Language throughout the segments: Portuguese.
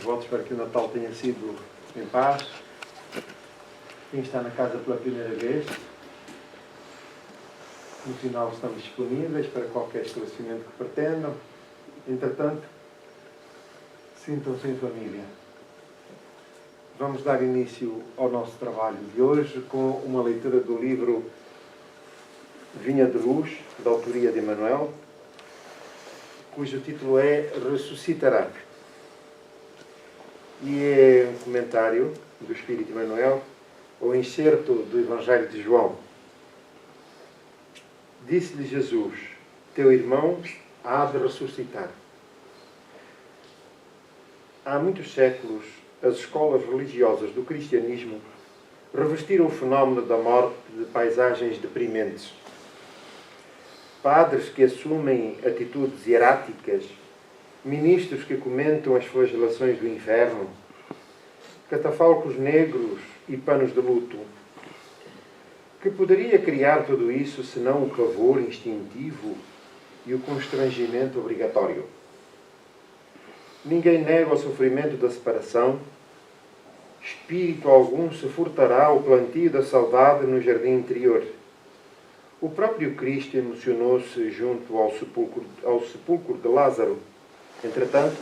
votos para que o Natal tenha sido em paz. Quem está na casa pela primeira vez, no final estamos disponíveis para qualquer esclarecimento que pretendam. Entretanto, sintam-se em família. Vamos dar início ao nosso trabalho de hoje com uma leitura do livro Vinha de Luz, da autoria de Emmanuel, cujo título é Ressuscitará. E é um comentário do Espírito Emmanuel ao encerto do Evangelho de João. Disse-lhe Jesus: teu irmão há de ressuscitar. Há muitos séculos, as escolas religiosas do cristianismo revestiram o fenómeno da morte de paisagens deprimentes. Padres que assumem atitudes hieráticas, ministros que comentam as flagelações do inferno, catafalcos negros e panos de luto. Que poderia criar tudo isso senão o pavor instintivo e o constrangimento obrigatório? Ninguém nega o sofrimento da separação. Espírito algum se furtará ao plantio da saudade no jardim interior. O próprio Cristo emocionou-se junto ao sepulcro de Lázaro. Entretanto,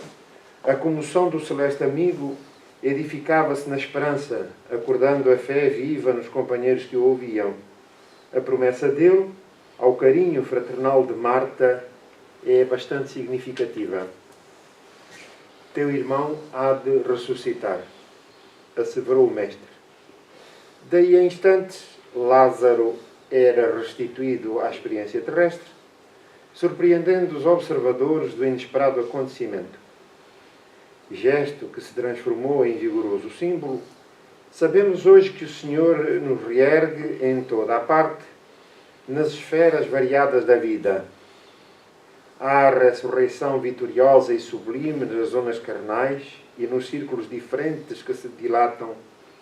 a comoção do celeste amigo edificava-se na esperança, acordando a fé viva nos companheiros que o ouviam. A promessa dele, ao carinho fraternal de Marta, é bastante significativa. Teu irmão há de ressuscitar, asseverou o Mestre. Daí a instantes, Lázaro era restituído à experiência terrestre, surpreendendo os observadores do inesperado acontecimento. Gesto que se transformou em vigoroso símbolo, sabemos hoje que o Senhor nos reergue em toda a parte, nas esferas variadas da vida. Há ressurreição vitoriosa e sublime nas zonas carnais e nos círculos diferentes que se dilatam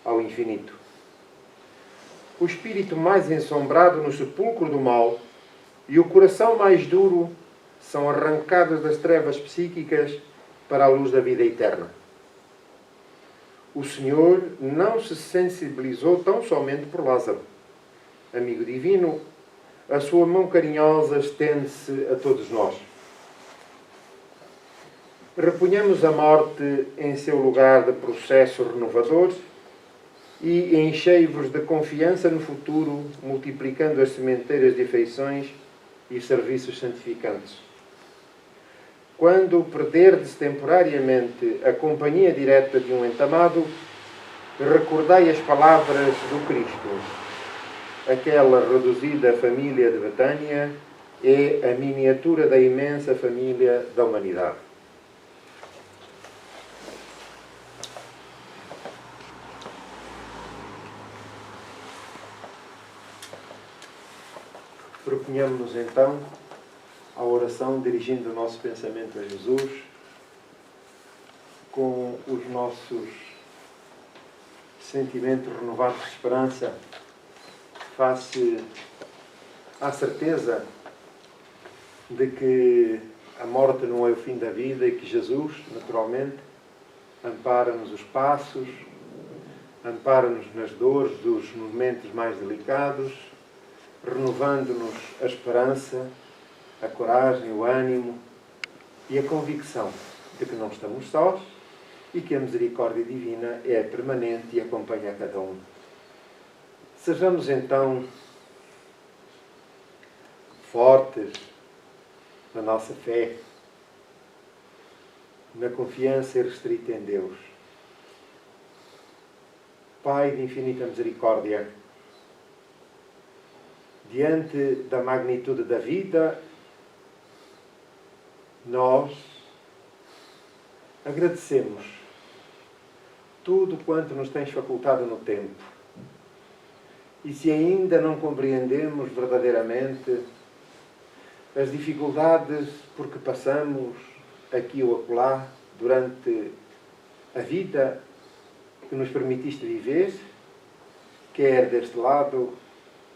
ao infinito. O espírito mais ensombrado no sepulcro do mal e o coração mais duro são arrancados das trevas psíquicas para a luz da vida eterna. O Senhor não se sensibilizou tão somente por Lázaro. Amigo divino, a sua mão carinhosa estende-se a todos nós. Reponhamos a morte em seu lugar de processo renovador e enchei-vos de confiança no futuro, multiplicando as sementeiras de afeições e serviços santificantes. Quando perderdes temporariamente a companhia direta de um entamado, recordai as palavras do Cristo. Aquela reduzida família de Betânia é a miniatura da imensa família da humanidade. Proponhamos-nos então a oração dirigindo o nosso pensamento a Jesus, com os nossos sentimentos renovados de esperança, face à certeza de que a morte não é o fim da vida e que Jesus, naturalmente, ampara-nos os passos, ampara-nos nas dores dos momentos mais delicados, renovando-nos a esperança, a coragem, o ânimo e a convicção de que não estamos sós e que a misericórdia divina é permanente e acompanha a cada um. Sejamos então fortes na nossa fé, na confiança irrestrita em Deus. Pai de infinita misericórdia, diante da magnitude da vida, nós agradecemos tudo quanto nos tens facultado no tempo. E se ainda não compreendemos verdadeiramente as dificuldades por que passamos aqui ou acolá durante a vida que nos permitiste viver, quer deste lado,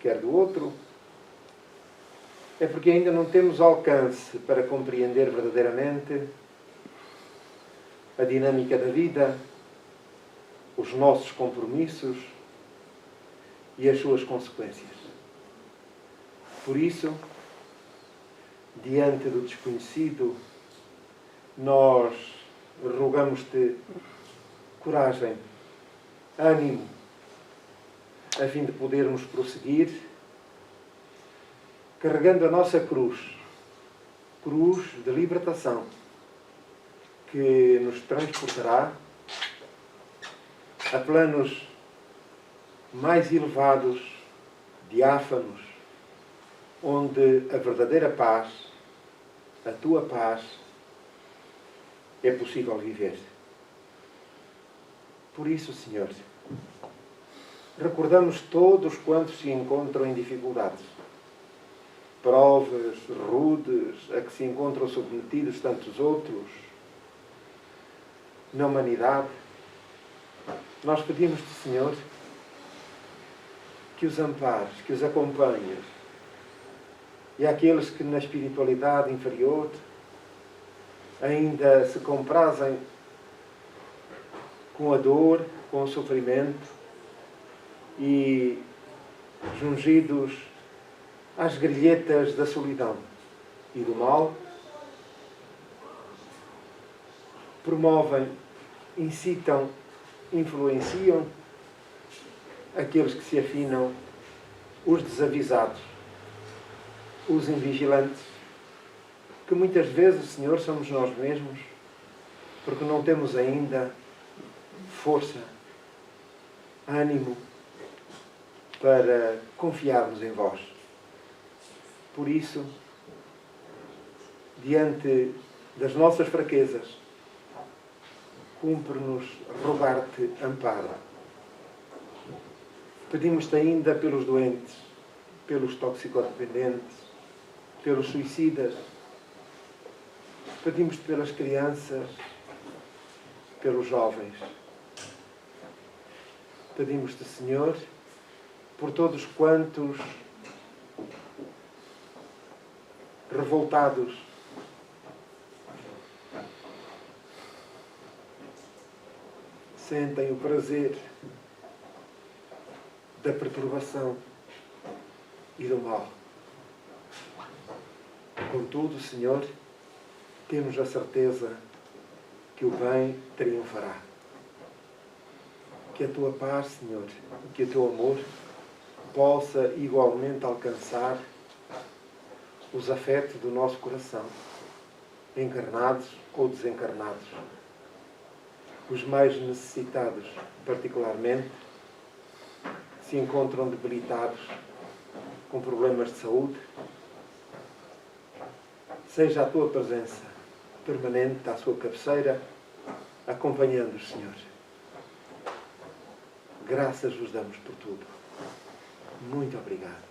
quer do outro, é porque ainda não temos alcance para compreender verdadeiramente a dinâmica da vida, os nossos compromissos e as suas consequências. Por isso, diante do desconhecido, nós rogamos-te coragem, ânimo, a fim de podermos prosseguir, carregando a nossa cruz de libertação, que nos transportará a planos mais elevados, diáfanos, onde a verdadeira paz, a tua paz, é possível viver. Por isso, Senhor, recordamos todos quantos se encontram em dificuldades, provas rudes a que se encontram submetidos tantos outros na humanidade. Nós pedimos-te, Senhor, que os ampares, que os acompanhes, e aqueles que na espiritualidade inferior ainda se comprazem com a dor, com o sofrimento e jungidos às grilhetas da solidão e do mal, promovem, incitam, influenciam aqueles que se afinam, os desavisados, os invigilantes, que muitas vezes, Senhor, somos nós mesmos, porque não temos ainda força, ânimo para confiarmos em vós. Por isso, diante das nossas fraquezas, cumpre-nos rogar-te amparo. Pedimos-te ainda pelos doentes, pelos toxicodependentes, pelos suicidas. Pedimos-te pelas crianças, pelos jovens. Pedimos-te, Senhor, por todos quantos revoltados sentem o prazer da perturbação e do mal. Contudo, Senhor, temos a certeza que o bem triunfará. Que a tua paz, Senhor, que o teu amor possa igualmente alcançar os afetos do nosso coração, encarnados ou desencarnados. Os mais necessitados, particularmente, se encontram debilitados, com problemas de saúde. Seja a tua presença permanente à sua cabeceira, acompanhando-os, Senhor. Graças vos damos por tudo. Muito obrigado.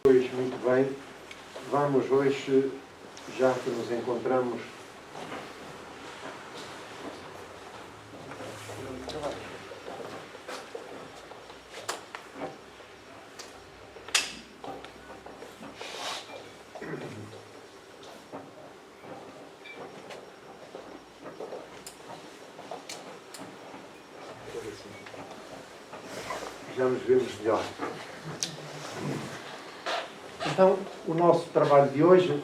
Pois, muito bem. Vamos hoje, já que nos encontramos já nos vemos melhor. Então, o nosso trabalho de hoje,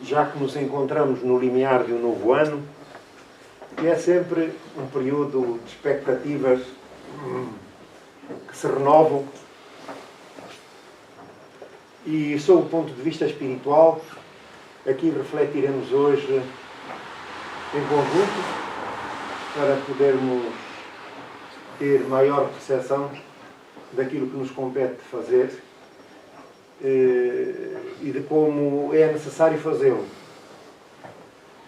já que nos encontramos no limiar de um novo ano, que é sempre um período de expectativas que se renovam, e sob o ponto de vista espiritual, aqui refletiremos hoje em conjunto para podermos ter maior percepção daquilo que nos compete fazer e de como é necessário fazê-lo.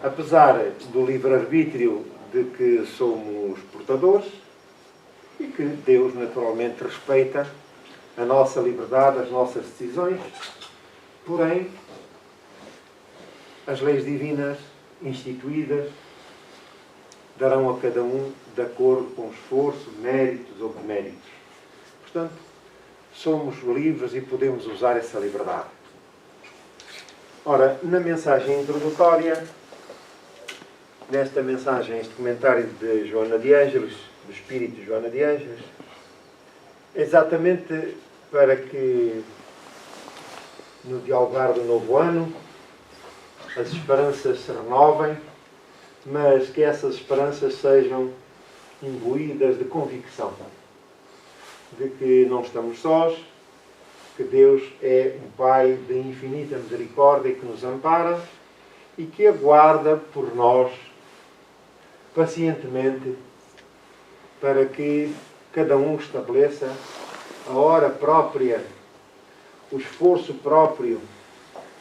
Apesar do livre-arbítrio de que somos portadores e que Deus naturalmente respeita a nossa liberdade, as nossas decisões, porém, as leis divinas instituídas darão a cada um de acordo com o esforço, méritos ou deméritos. Portanto, somos livres e podemos usar essa liberdade. Ora, na mensagem introdutória, nesta mensagem, este comentário de Joana de Ângeles, do Espírito de Joana de Ângeles, exatamente para que no dialogar do novo ano as esperanças se renovem, mas que essas esperanças sejam imbuídas de convicção de que não estamos sós, que Deus é um Pai de infinita misericórdia que nos ampara e que aguarda por nós pacientemente para que cada um estabeleça a hora própria, o esforço próprio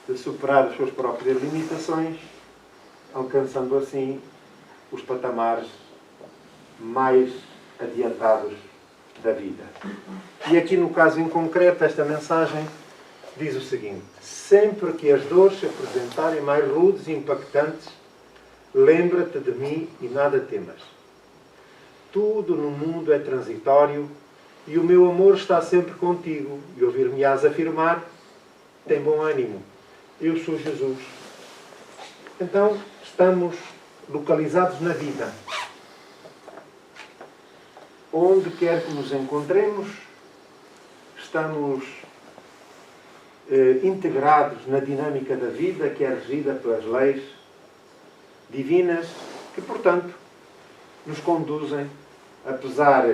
de superar as suas próprias limitações, alcançando assim os patamares mais adiantados da vida. E aqui no caso em concreto, esta mensagem diz o seguinte: sempre que as dores se apresentarem mais rudes e impactantes, lembra-te de mim e nada temas. Tudo no mundo é transitório e o meu amor está sempre contigo. E ouvir-me-ás afirmar: tem bom ânimo, eu sou Jesus. Então, estamos localizados na vida. Onde quer que nos encontremos, estamos integrados na dinâmica da vida que é regida pelas leis divinas que, portanto, nos conduzem, apesar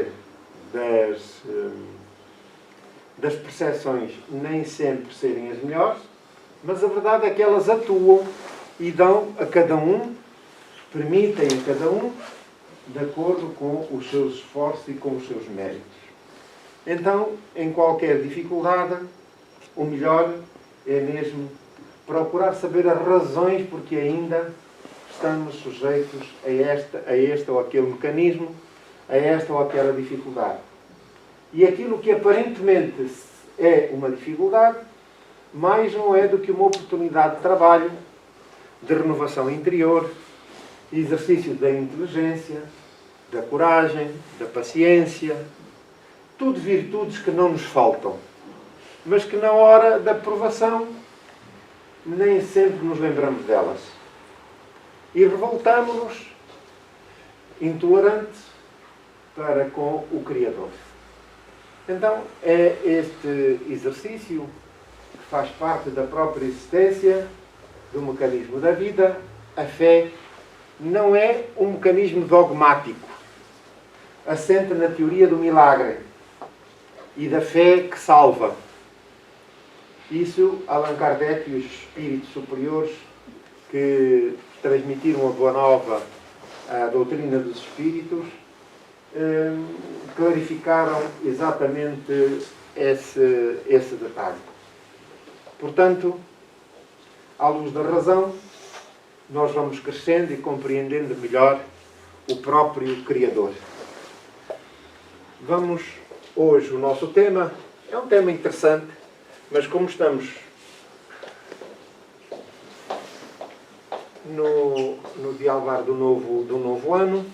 das percepções nem sempre serem as melhores, mas a verdade é que elas atuam e dão a cada um, permitem a cada um, de acordo com os seus esforços e com os seus méritos. Então, em qualquer dificuldade, o melhor é mesmo procurar saber as razões porque ainda estamos sujeitos a este ou aquele mecanismo, a esta ou aquela dificuldade. E aquilo que aparentemente é uma dificuldade, mais não é do que uma oportunidade de trabalho, de renovação interior, exercício da inteligência, da coragem, da paciência, tudo virtudes que não nos faltam, mas que na hora da provação nem sempre nos lembramos delas. E revoltamo-nos, intolerantes, para com o Criador. Então, é este exercício que faz parte da própria existência do mecanismo da vida. A fé não é um mecanismo dogmático, assente na teoria do milagre e da fé que salva. Isso, Allan Kardec e os espíritos superiores que transmitiram a boa nova, a doutrina dos espíritos, clarificaram exatamente esse detalhe. Portanto, à luz da razão, nós vamos crescendo e compreendendo melhor o próprio Criador. Vamos, hoje, o nosso tema é um tema interessante, mas como estamos no dialogar do novo ano,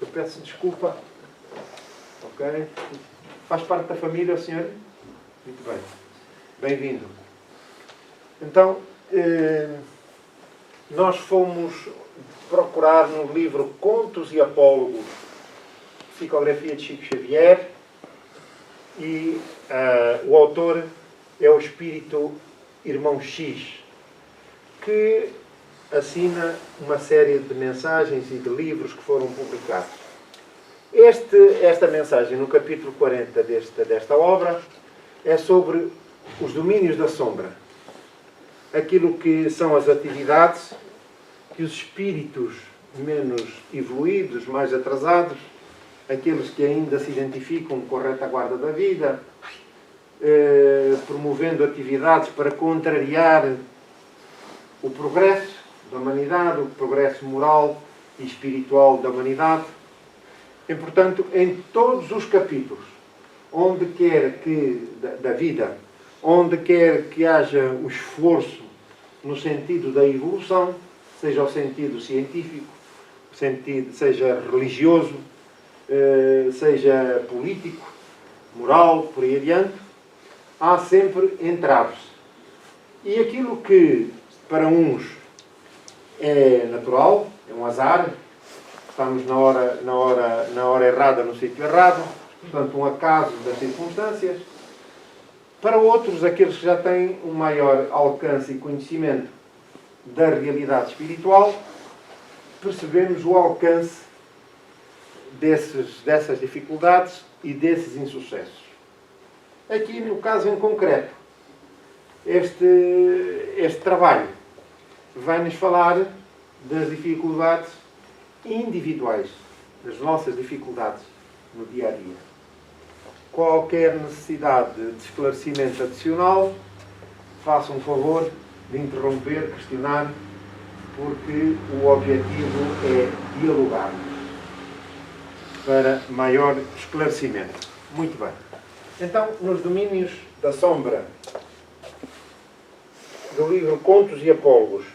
eu peço desculpa. Ok? Faz parte da família, o senhor? Muito bem. Bem-vindo. Então, nós fomos procurar no livro Contos e Apólogos, Psicografia de Chico Xavier, e o autor é o espírito Irmão X, que assina uma série de mensagens e de livros que foram publicados. Esta mensagem, no capítulo 40 desta obra, é sobre os domínios da sombra. Aquilo que são as atividades que os espíritos menos evoluídos, mais atrasados, aqueles que ainda se identificam com a retaguarda da vida, promovendo atividades para contrariar o progresso da humanidade, o progresso moral e espiritual da humanidade. E, portanto, em todos os capítulos, onde quer que, da vida, onde quer que haja o esforço no sentido da evolução, seja o sentido científico, seja religioso, seja político, moral, por aí adiante, há sempre entraves. E aquilo que para uns é natural, é um azar, estamos na hora errada, no sítio errado, portanto um acaso das circunstâncias. Para outros, aqueles que já têm um maior alcance e conhecimento da realidade espiritual, percebemos o alcance dessas dificuldades e desses insucessos. Aqui, no caso em concreto, este trabalho vai-nos falar das dificuldades individuais, das nossas dificuldades no dia a dia. Qualquer necessidade de esclarecimento adicional, faça um favor de interromper, questionar, porque o objetivo é dialogarmos para maior esclarecimento. Muito bem. Então, nos domínios da sombra do livro Contos e Apólogos,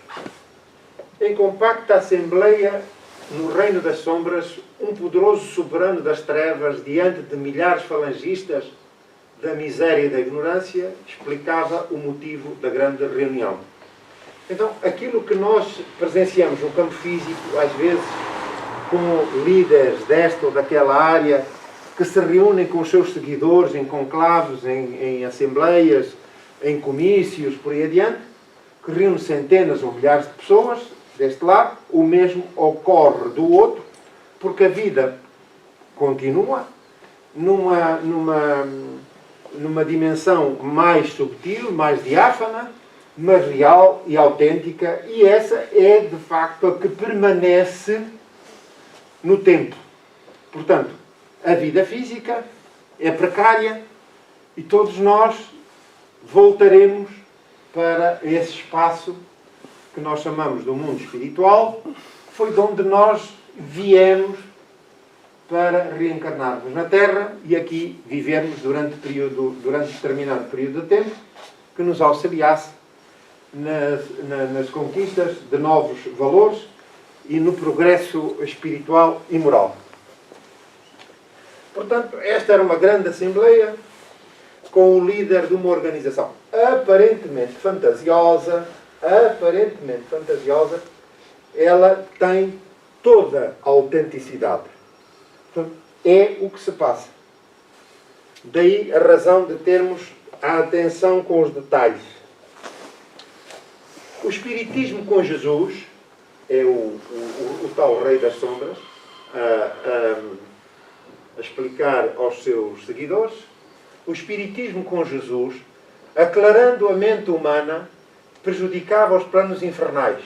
em compacta assembleia no reino das sombras, um poderoso soberano das trevas, diante de milhares falangistas da miséria e da ignorância, explicava o motivo da grande reunião. Então, aquilo que nós presenciamos no campo físico, às vezes, com líderes desta ou daquela área, que se reúnem com os seus seguidores em conclaves, em assembleias, em comícios, por aí adiante, que reúnem centenas ou milhares de pessoas deste lado, o mesmo ocorre do outro, porque a vida continua numa dimensão mais subtil, mais diáfana, mas real e autêntica, e essa é, de facto, a que permanece no tempo. Portanto, a vida física é precária e todos nós voltaremos para esse espaço que nós chamamos do mundo espiritual, foi de onde nós viemos para reencarnarmos na Terra e aqui vivermos durante determinado período de tempo que nos auxiliasse nas conquistas de novos valores e no progresso espiritual e moral. Portanto, esta era uma grande assembleia com o líder de uma organização aparentemente fantasiosa, ela tem toda a autenticidade. Portanto, é o que se passa. Daí a razão de termos a atenção com os detalhes. O Espiritismo com Jesus é o tal Rei das Sombras a explicar aos seus seguidores. O Espiritismo com Jesus, aclarando a mente humana, prejudicava os planos infernais.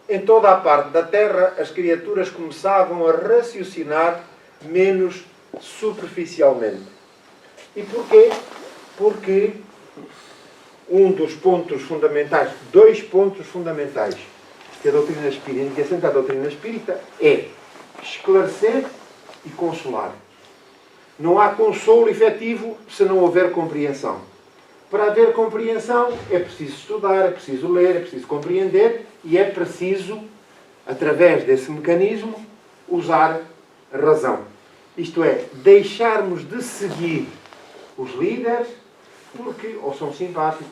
Em toda a parte da Terra, as criaturas começavam a raciocinar menos superficialmente. E porquê? Porque dois pontos fundamentais que a doutrina espírita, que assenta a doutrina espírita, é esclarecer e consolar. Não há consolo efetivo se não houver compreensão. Para haver compreensão é preciso estudar, é preciso ler, é preciso compreender e é preciso, através desse mecanismo, usar a razão. Isto é, deixarmos de seguir os líderes porque ou são simpáticos,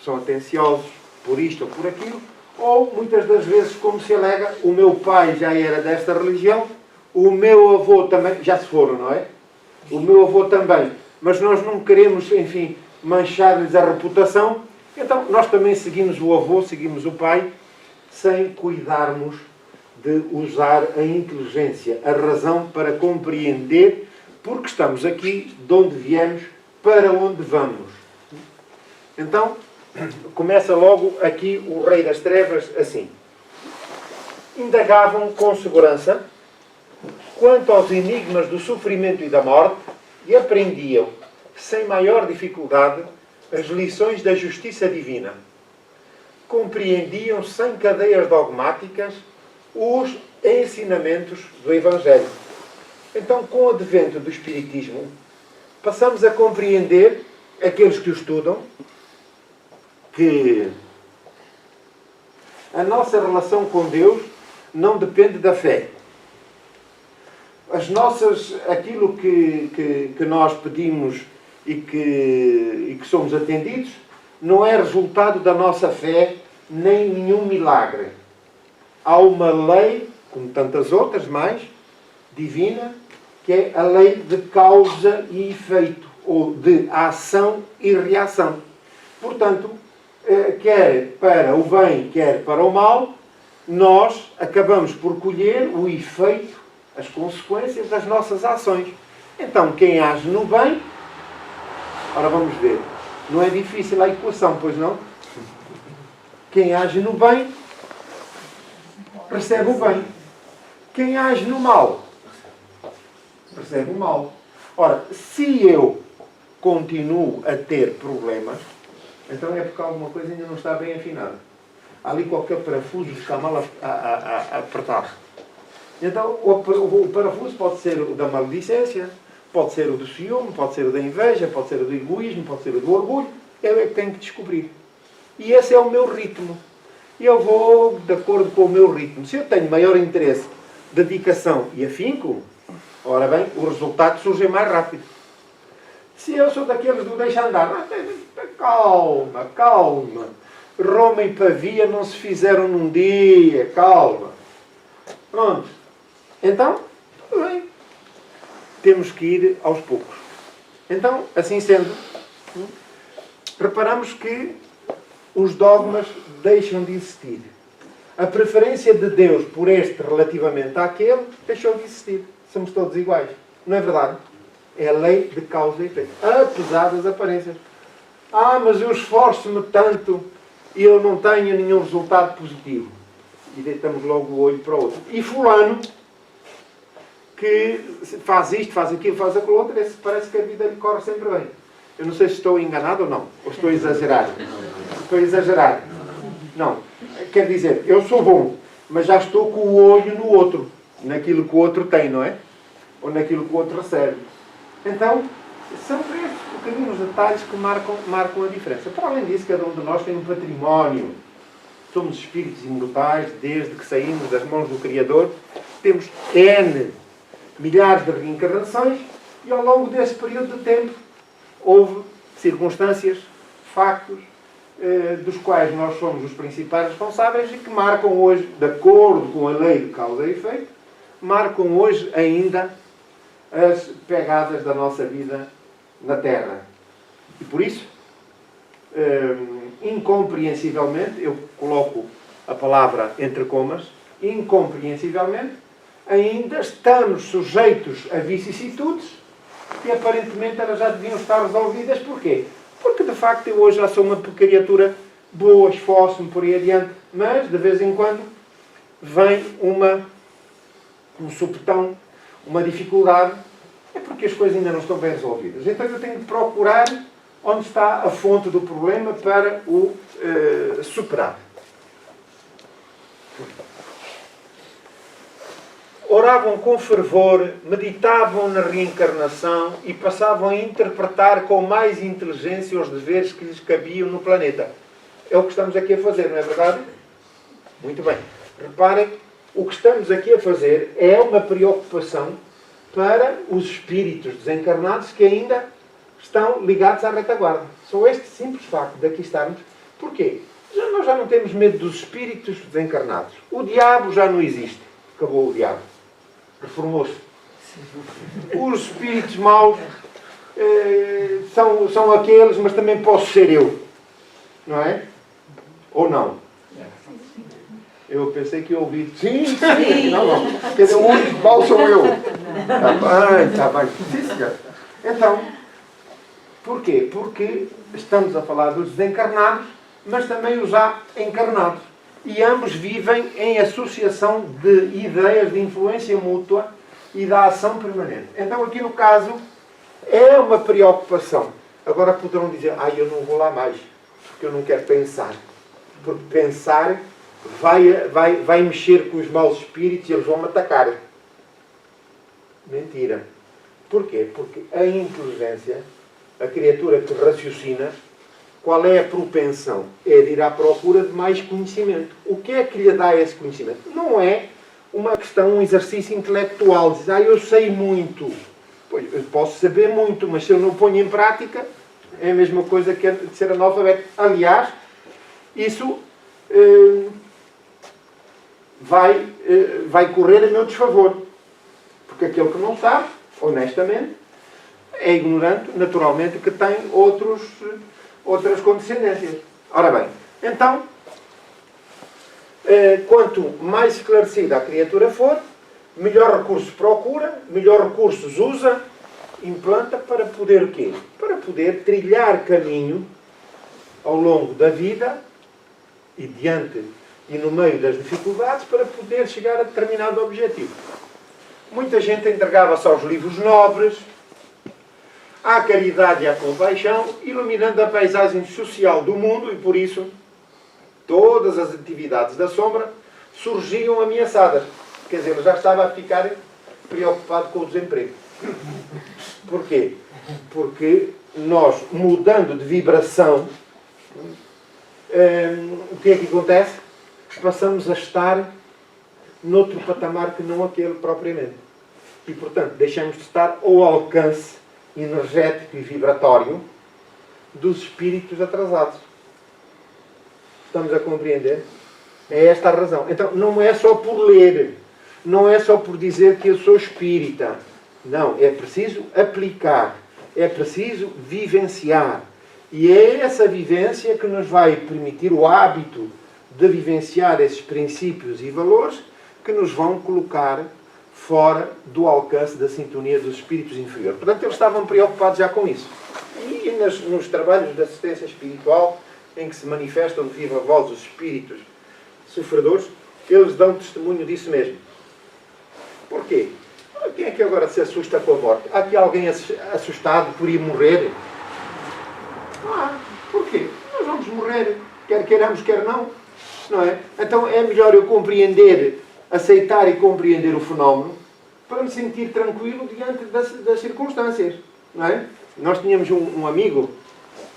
são atenciosos por isto ou por aquilo, ou muitas das vezes, como se alega, o meu pai já era desta religião, o meu avô também, já se foram, não é? O meu avô também, mas nós não queremos, enfim, manchar-lhes a reputação, então nós também seguimos o avô, seguimos o pai, sem cuidarmos de usar a inteligência, a razão para compreender porque estamos aqui, de onde viemos, para onde vamos. Então, começa logo aqui o Rei das Trevas assim. Indagavam com segurança quanto aos enigmas do sofrimento e da morte e aprendiam, sem maior dificuldade, as lições da justiça divina. Compreendiam sem cadeias dogmáticas os ensinamentos do Evangelho. Então, com o advento do Espiritismo, passamos a compreender, aqueles que o estudam, que a nossa relação com Deus não depende da fé. Aquilo que nós pedimos e que somos atendidos, não é resultado da nossa fé, nem nenhum milagre. Há uma lei, como tantas outras mais, divina, que é a lei de causa e efeito, ou de ação e reação. Portanto, quer para o bem, quer para o mal, nós acabamos por colher o efeito, as consequências das nossas ações. Então, quem age no bem, ora vamos ver, não é difícil a equação, pois não? Quem age no bem, recebe o bem. Quem age no mal, recebe o mal. Ora, se eu continuo a ter problemas, então é porque alguma coisa ainda não está bem afinada. Há ali qualquer parafuso que está mal apertado. Então, o parafuso pode ser o da maledicência, pode ser o do ciúme, pode ser o da inveja, pode ser o do egoísmo, pode ser o do orgulho. Eu é que tenho que descobrir. E esse é o meu ritmo. E eu vou de acordo com o meu ritmo. Se eu tenho maior interesse, dedicação e afinco, ora bem, os resultados surgem mais rápido. Se eu sou daqueles do deixa andar, calma, calma. Roma e Pavia não se fizeram num dia, calma. Pronto. Então, tudo bem. Temos que ir aos poucos. Então, assim sendo, reparamos que os dogmas deixam de existir. A preferência de Deus por este relativamente àquele deixou de existir. Somos todos iguais. Não é verdade? É a lei de causa e efeito. Apesar das aparências. Mas eu esforço-me tanto e eu não tenho nenhum resultado positivo. E deitamos logo o olho para o outro. E fulano, que faz isto, faz aquilo, faz aquilo outro, esse parece que a vida lhe corre sempre bem. Eu não sei se estou enganado ou não. Ou estou a exagerar. Estou a exagerar. Não. Quer dizer, eu sou bom, mas já estou com o olho no outro. Naquilo que o outro tem, não é? Ou naquilo que o outro recebe. Então, são estes pequeninos detalhes que marcam a diferença. Para além disso, cada um de nós tem um património. Somos espíritos imortais, desde que saímos das mãos do Criador. Temos milhares de reencarnações e ao longo desse período de tempo houve circunstâncias, factos, dos quais nós somos os principais responsáveis e que marcam hoje, de acordo com a lei de causa e efeito, marcam hoje ainda as pegadas da nossa vida na Terra. E por isso, incompreensivelmente, eu coloco a palavra entre comas, incompreensivelmente, ainda estamos sujeitos a vicissitudes e aparentemente elas já deviam estar resolvidas. Porquê? Porque de facto eu hoje já sou uma criatura boa, esforço-me por aí adiante, mas de vez em quando vem um supetão, uma dificuldade, é porque as coisas ainda não estão bem resolvidas. Então eu tenho de procurar onde está a fonte do problema para o superar. Oravam com fervor, meditavam na reencarnação e passavam a interpretar com mais inteligência os deveres que lhes cabiam no planeta. É o que estamos aqui a fazer, não é verdade? Muito bem. Reparem, o que estamos aqui a fazer é uma preocupação para os espíritos desencarnados que ainda estão ligados à retaguarda. Só este simples facto de aqui estarmos. Porquê? Nós já não temos medo dos espíritos desencarnados. O diabo já não existe. Acabou o diabo. Reformou-se. Os espíritos maus são aqueles, mas também posso ser eu. Não é? Ou não? Eu pensei que eu ouvi. Sim, sim. Não. Quer dizer, o único mau sou eu. Está bem. Sim, senhor. Então, porquê? Porque estamos a falar dos desencarnados, mas também os já encarnados. E ambos vivem em associação de ideias de influência mútua e da ação permanente. Então, aqui no caso, é uma preocupação. Agora poderão dizer, eu não vou lá mais, porque eu não quero pensar. Porque pensar vai mexer com os maus espíritos e eles vão me atacar. Mentira. Porquê? Porque a inteligência, a criatura que raciocina, qual é a propensão? É de ir à procura de mais conhecimento. O que é que lhe dá esse conhecimento? Não é uma questão, um exercício intelectual. Diz, eu sei muito. Pois, eu posso saber muito, mas se eu não ponho em prática, É a mesma coisa que de ser analfabeto. Aliás, isso vai correr a meu desfavor. Porque aquele que não sabe, honestamente, é ignorante, naturalmente, que tem outras condescendências. Ora bem, então, quanto mais esclarecida a criatura for, melhor recursos procura, melhor recursos usa, implanta para poder o quê? Para poder trilhar caminho ao longo da vida e diante e no meio das dificuldades para poder chegar a determinado objetivo. Muita gente entregava-se aos livros nobres, à caridade e à compaixão, iluminando a paisagem social do mundo e, por isso, todas as atividades da sombra surgiam ameaçadas. Quer dizer, ele já estava a ficar preocupado com o desemprego. Porquê? Porque nós, mudando de vibração, o que é que acontece? Passamos a estar noutro patamar que não aquele propriamente. E, portanto, deixamos de estar ao alcance energético e vibratório dos espíritos atrasados. Estamos a compreender? É esta a razão. Então, não é só por ler, não é só por dizer que eu sou espírita. Não, é preciso aplicar, é preciso vivenciar. E é essa vivência que nos vai permitir o hábito de vivenciar esses princípios e valores que nos vão colocar fora do alcance da sintonia dos espíritos inferiores. Portanto, eles estavam preocupados já com isso. E nos trabalhos de assistência espiritual, em que se manifestam de viva voz os espíritos sofredores, eles dão testemunho disso mesmo. Porquê? Quem é que agora se assusta com a morte? Há aqui alguém assustado por ir morrer? Não há. Porquê? Nós vamos morrer, quer queiramos, quer não. Não é? Então é melhor eu compreender, aceitar e compreender o fenómeno para me sentir tranquilo diante das circunstâncias. Não é? Nós tínhamos um amigo,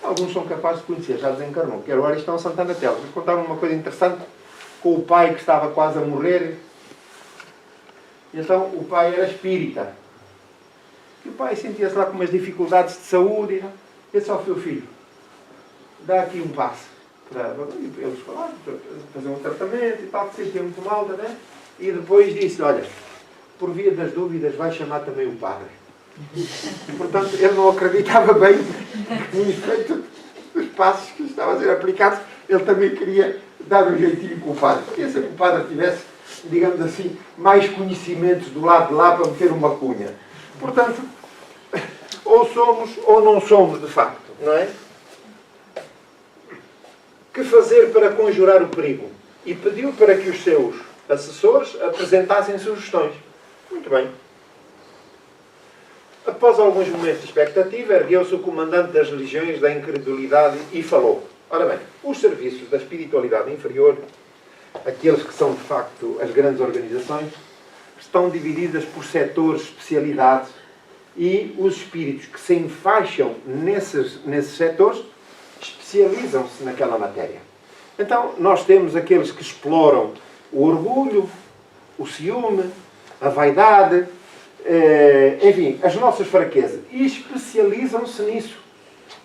alguns são capazes de conhecer, já desencarnou, que era o Aristão Santana Teles. Vou contar uma coisa interessante com o pai que estava quase a morrer. Então o pai era espírita. E o pai sentia-se lá com umas dificuldades de saúde. E disse ao seu filho, dá aqui um passo para eles falarem, para fazer um tratamento e tal, que sentia muito mal, né? E depois disse, olha, por via das dúvidas vai chamar também o padre. Portanto, ele não acreditava bem no efeito dos passos que estavam a ser aplicados. Ele também queria dar um jeitinho com o padre. Queria ser que o padre tivesse, digamos assim, mais conhecimentos do lado de lá para meter uma cunha. Portanto, ou somos ou não somos, de facto, não é? Que fazer para conjurar o perigo? E pediu para que os seus assessores apresentassem sugestões. Muito bem. Após alguns momentos de expectativa, ergueu-se o comandante das legiões da incredulidade e falou. Ora bem, os serviços da espiritualidade inferior, aqueles que são de facto as grandes organizações, estão divididas por setores, especialidades, e os espíritos que se enfaixam nesses setores especializam-se naquela matéria. Então, nós temos aqueles que exploram o orgulho, o ciúme, a vaidade, enfim, as nossas fraquezas. E especializam-se nisso.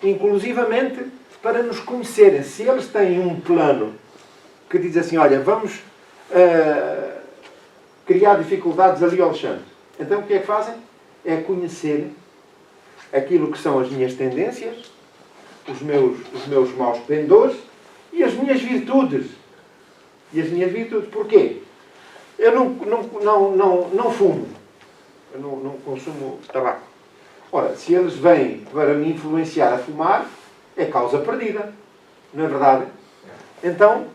Inclusivamente para nos conhecerem. Se eles têm um plano que diz assim, olha, vamos criar dificuldades ali ao Alexandre. Então, o que é que fazem? É conhecer aquilo que são as minhas tendências, os meus maus pendores e as minhas virtudes. E as minhas virtudes. Porquê? Eu não fumo. Eu não consumo tabaco. Ora, se eles vêm para me influenciar a fumar, é causa perdida. Não é verdade? Então,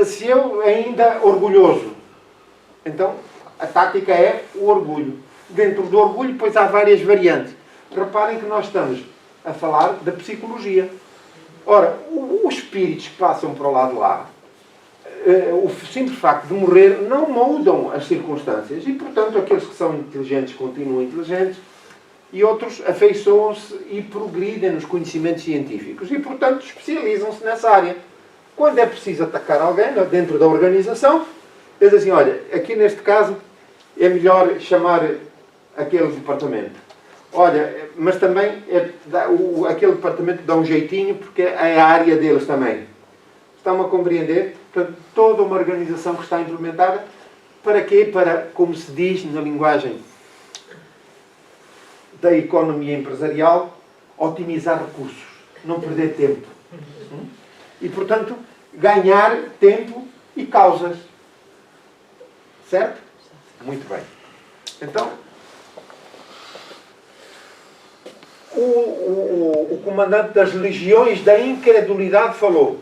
se eu ainda orgulhoso, então a tática é o orgulho. Dentro do orgulho, depois há várias variantes. Reparem que nós estamos a falar da psicologia. Ora, os espíritos que passam para o lado de lá, o simples facto de morrer não mudam as circunstâncias e, portanto, aqueles que são inteligentes continuam inteligentes e outros afeiçoam-se e progridem nos conhecimentos científicos e, portanto, especializam-se nessa área. Quando é preciso atacar alguém dentro da organização, eles dizem, olha, aqui neste caso é melhor chamar aquele departamento. Olha, mas também aquele departamento dá um jeitinho porque é a área deles também. Estão a compreender? Portanto, toda uma organização que está implementada, para quê? Para, como se diz na linguagem da economia empresarial, otimizar recursos, não perder tempo. E, portanto, ganhar tempo e causas. Certo? Muito bem. Então, o comandante das legiões da incredulidade falou: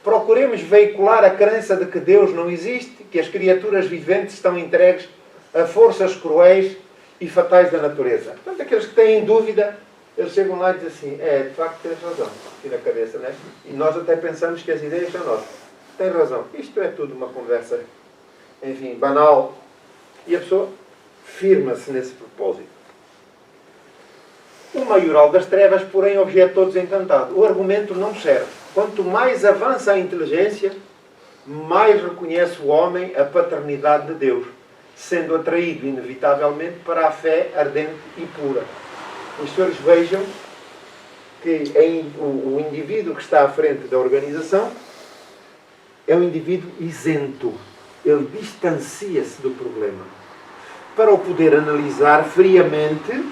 procuremos veicular a crença de que Deus não existe, que as criaturas viventes estão entregues a forças cruéis e fatais da natureza. Portanto, aqueles que têm dúvida, eles chegam lá e dizem assim: de facto tens razão, aqui na cabeça, não é? E nós até pensamos que as ideias são nossas. Tem razão. Isto é tudo uma conversa, enfim, banal. E a pessoa firma-se nesse propósito. O maioral das trevas, porém, objetou desencantado. O argumento não serve. Quanto mais avança a inteligência, mais reconhece o homem a paternidade de Deus, sendo atraído inevitavelmente para a fé ardente e pura. Os senhores vejam que o indivíduo que está à frente da organização é um indivíduo isento. Ele distancia-se do problema para o poder analisar friamente,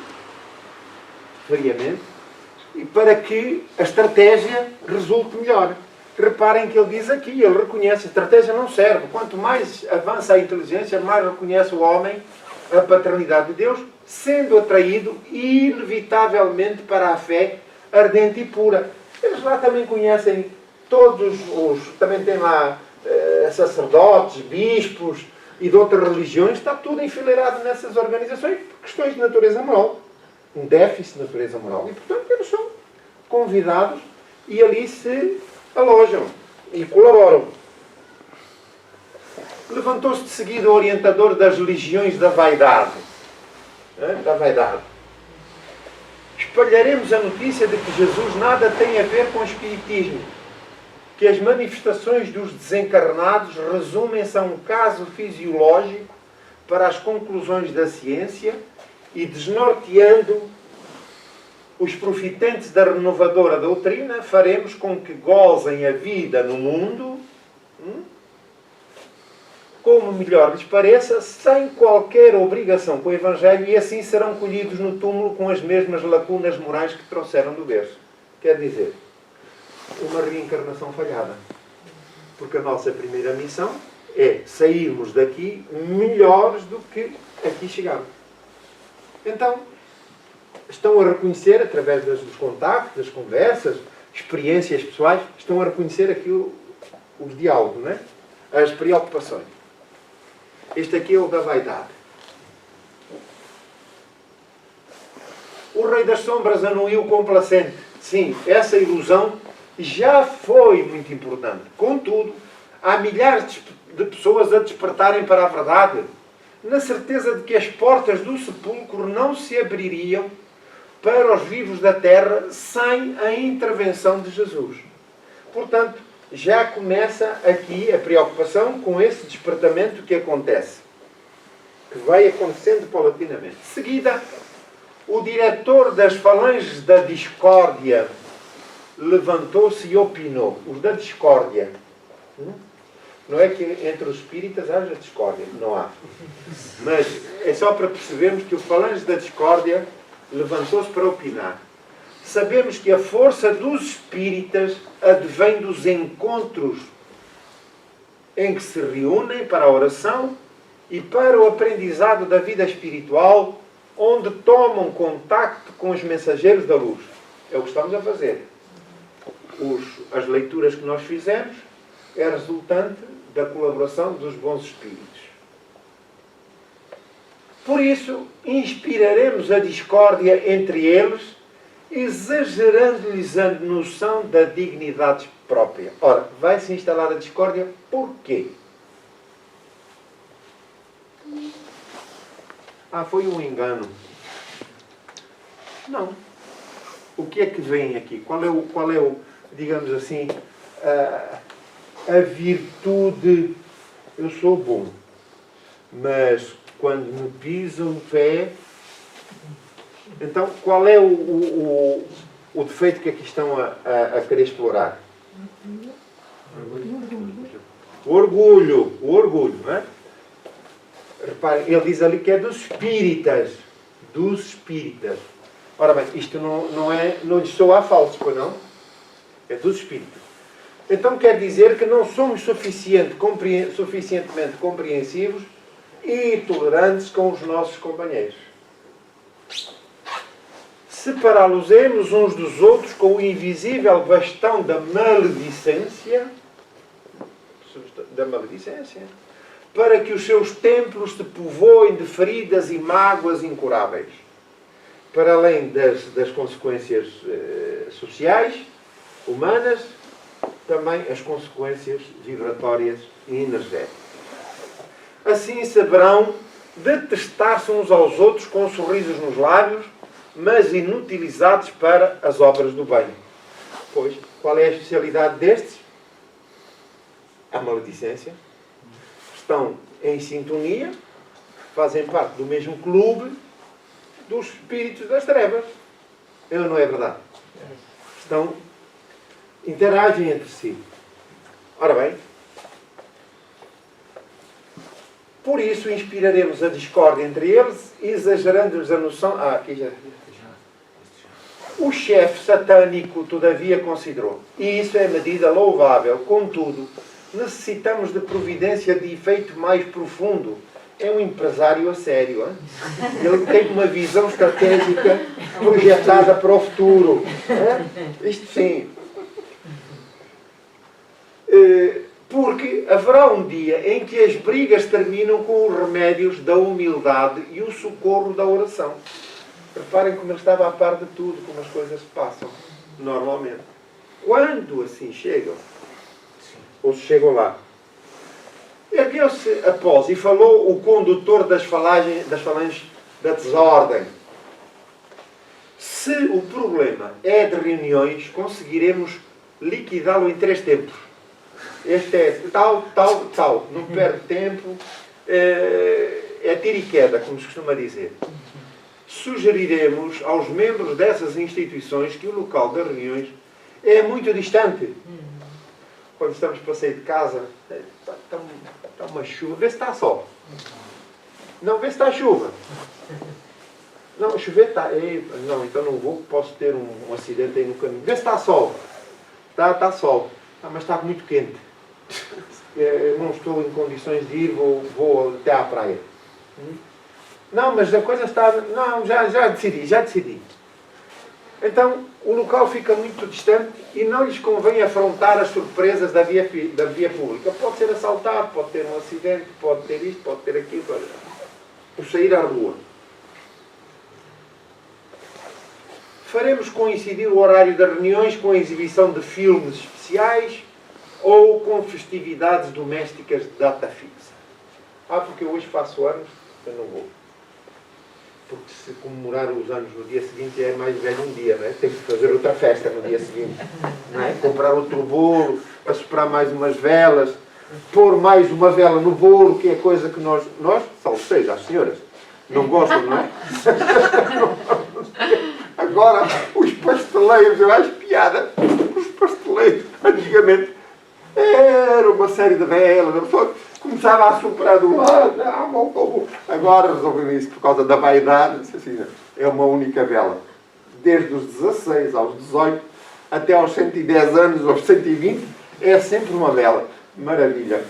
e para que a estratégia resulte melhor. Reparem que ele diz aqui, ele reconhece, a estratégia não serve. Quanto mais avança a inteligência, mais reconhece o homem a paternidade de Deus, sendo atraído inevitavelmente para a fé ardente e pura. Eles lá também conhecem também tem lá sacerdotes, bispos e de outras religiões, está tudo enfileirado nessas organizações por questões de natureza moral. Um déficit de natureza moral. E, portanto, eles são convidados e ali se alojam e colaboram. Levantou-se de seguida o orientador das legiões da vaidade. Espalharemos a notícia de que Jesus nada tem a ver com o espiritismo, que as manifestações dos desencarnados resumem-se a um caso fisiológico para as conclusões da ciência, e desnorteando os profitentes da renovadora doutrina, faremos com que gozem a vida no mundo, como melhor lhes pareça, sem qualquer obrigação com o Evangelho, e assim serão colhidos no túmulo com as mesmas lacunas morais que trouxeram do berço. Quer dizer, uma reencarnação falhada. Porque a nossa primeira missão é sairmos daqui melhores do que aqui chegamos. Então, estão a reconhecer, através dos contactos, das conversas, experiências pessoais, estão a reconhecer aqui os diálogos, não é? As preocupações. Este aqui é o da vaidade. O Rei das Sombras anuiu complacente. Sim, essa ilusão já foi muito importante. Contudo, há milhares de pessoas a despertarem para a verdade, na certeza de que as portas do sepulcro não se abririam para os vivos da terra sem a intervenção de Jesus. Portanto, já começa aqui a preocupação com esse despertamento que acontece, que vai acontecendo paulatinamente. De seguida, o diretor das falanges da discórdia levantou-se e opinou. Os da discórdia. Não é que entre os espíritas haja discórdia, não há. Mas é só para percebermos que o falange da discórdia levantou-se para opinar. Sabemos que a força dos espíritas advém dos encontros em que se reúnem para a oração e para o aprendizado da vida espiritual, onde tomam contacto com os mensageiros da luz. É o que estamos a fazer. As leituras que nós fizemos é resultante da colaboração dos bons espíritos. Por isso, inspiraremos a discórdia entre eles, exagerando-lhes a noção da dignidade própria. Ora, vai-se instalar a discórdia porquê? Foi um engano. Não. O que é que vem aqui? Qual é o digamos assim, a virtude? Eu sou bom, mas quando me pisam o pé, Então, qual é o defeito que aqui estão a querer explorar? O orgulho, não é? Reparem, ele diz ali que é dos espíritas. Dos espíritas. Ora bem, isto não lhes soa a falso, pois não? É dos espíritos. Então quer dizer que não somos suficientemente compreensivos e tolerantes com os nossos companheiros. Separá-los-emos uns dos outros com o invisível bastão da maledicência, para que os seus templos se povoem de feridas e mágoas incuráveis, para além das consequências sociais, humanas, também as consequências vibratórias e energéticas. Assim saberão detestar-se uns aos outros com sorrisos nos lábios, mas inutilizados para as obras do bem. Pois, qual é a especialidade destes? A maledicência. Estão em sintonia, fazem parte do mesmo clube dos espíritos das trevas. Não é verdade? Interagem entre si. Ora bem, por isso inspiraremos a discórdia entre eles, exagerando-lhes a noção... aqui já... O chefe satânico, todavia, considerou, e isso é medida louvável, contudo, necessitamos de providência de efeito mais profundo. É um empresário a sério. Hein? Ele tem uma visão estratégica projetada para o futuro. Isto sim. Porque haverá um dia em que as brigas terminam com os remédios da humildade e o socorro da oração. Reparem como ele estava a par de tudo, como as coisas se passam, normalmente. Quando assim chegam, ou se chegam lá, ergueu-se após e falou o condutor das falanges da desordem. Se o problema é de reuniões, conseguiremos liquidá-lo em 3 tempos. Este é tal, não perde tempo, é tiro e queda, como se costuma dizer. Sugeriremos aos membros dessas instituições que o local das reuniões é muito distante. Quando estamos para sair de casa, está uma chuva, vê se está sol. Não, vê se está chuva. Não, chover está. Não, então não vou, posso ter um acidente aí no caminho. Vê se está sol. Está sol. Mas está muito quente. Não estou em condições de ir, vou até à praia. Não, mas a coisa está... Não, já decidi. Então, o local fica muito distante e não lhes convém afrontar as surpresas da via pública. Pode ser assaltado, pode ter um acidente, pode ter isto, pode ter aquilo. Por sair à rua. Faremos coincidir o horário das reuniões com a exibição de filmes especiais ou com festividades domésticas de data fixa. Porque eu hoje faço anos, eu não vou. Porque se comemorar os anos no dia seguinte é mais velho um dia, não é? Tem que fazer outra festa no dia seguinte. Não é? Comprar outro bolo, assoprar mais umas velas, pôr mais uma vela no bolo, que é coisa que nós salve seja, as senhoras, não gostam, não é? Agora, os pasteleiros, eu acho piada, os pasteleiros, antigamente, era uma série de velas, a pessoa começava a soprar do lado, agora resolveram isso por causa da vaidade, assim, é uma única vela. Desde os 16 aos 18, até aos 110 anos, aos 120, é sempre uma vela. Maravilha.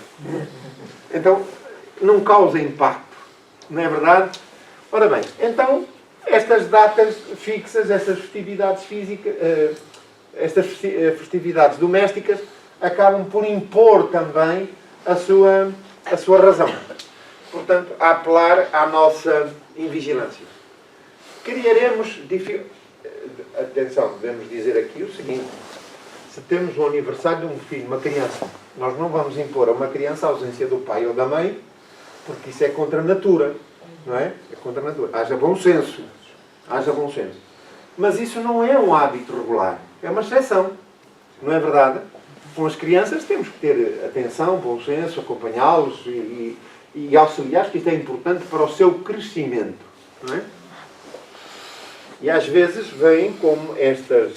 Então, não causa impacto, não é verdade? Ora bem, então, estas datas fixas, estas festividades físicas, estas festividades domésticas, acabam por impor também a sua razão. Portanto, a apelar à nossa invigilância. Criaremos... Atenção, devemos dizer aqui o seguinte. Se temos um aniversário de um filho, uma criança, nós não vamos impor a uma criança a ausência do pai ou da mãe, porque isso é contra a natura. Não é? É contra a natura. Haja bom senso. Haja bom senso. Mas isso não é um hábito regular. É uma exceção. Não é verdade? Com as crianças temos que ter atenção, bom senso, acompanhá-los e auxiliar, que isto é importante para o seu crescimento. Não é? E às vezes vêm como estas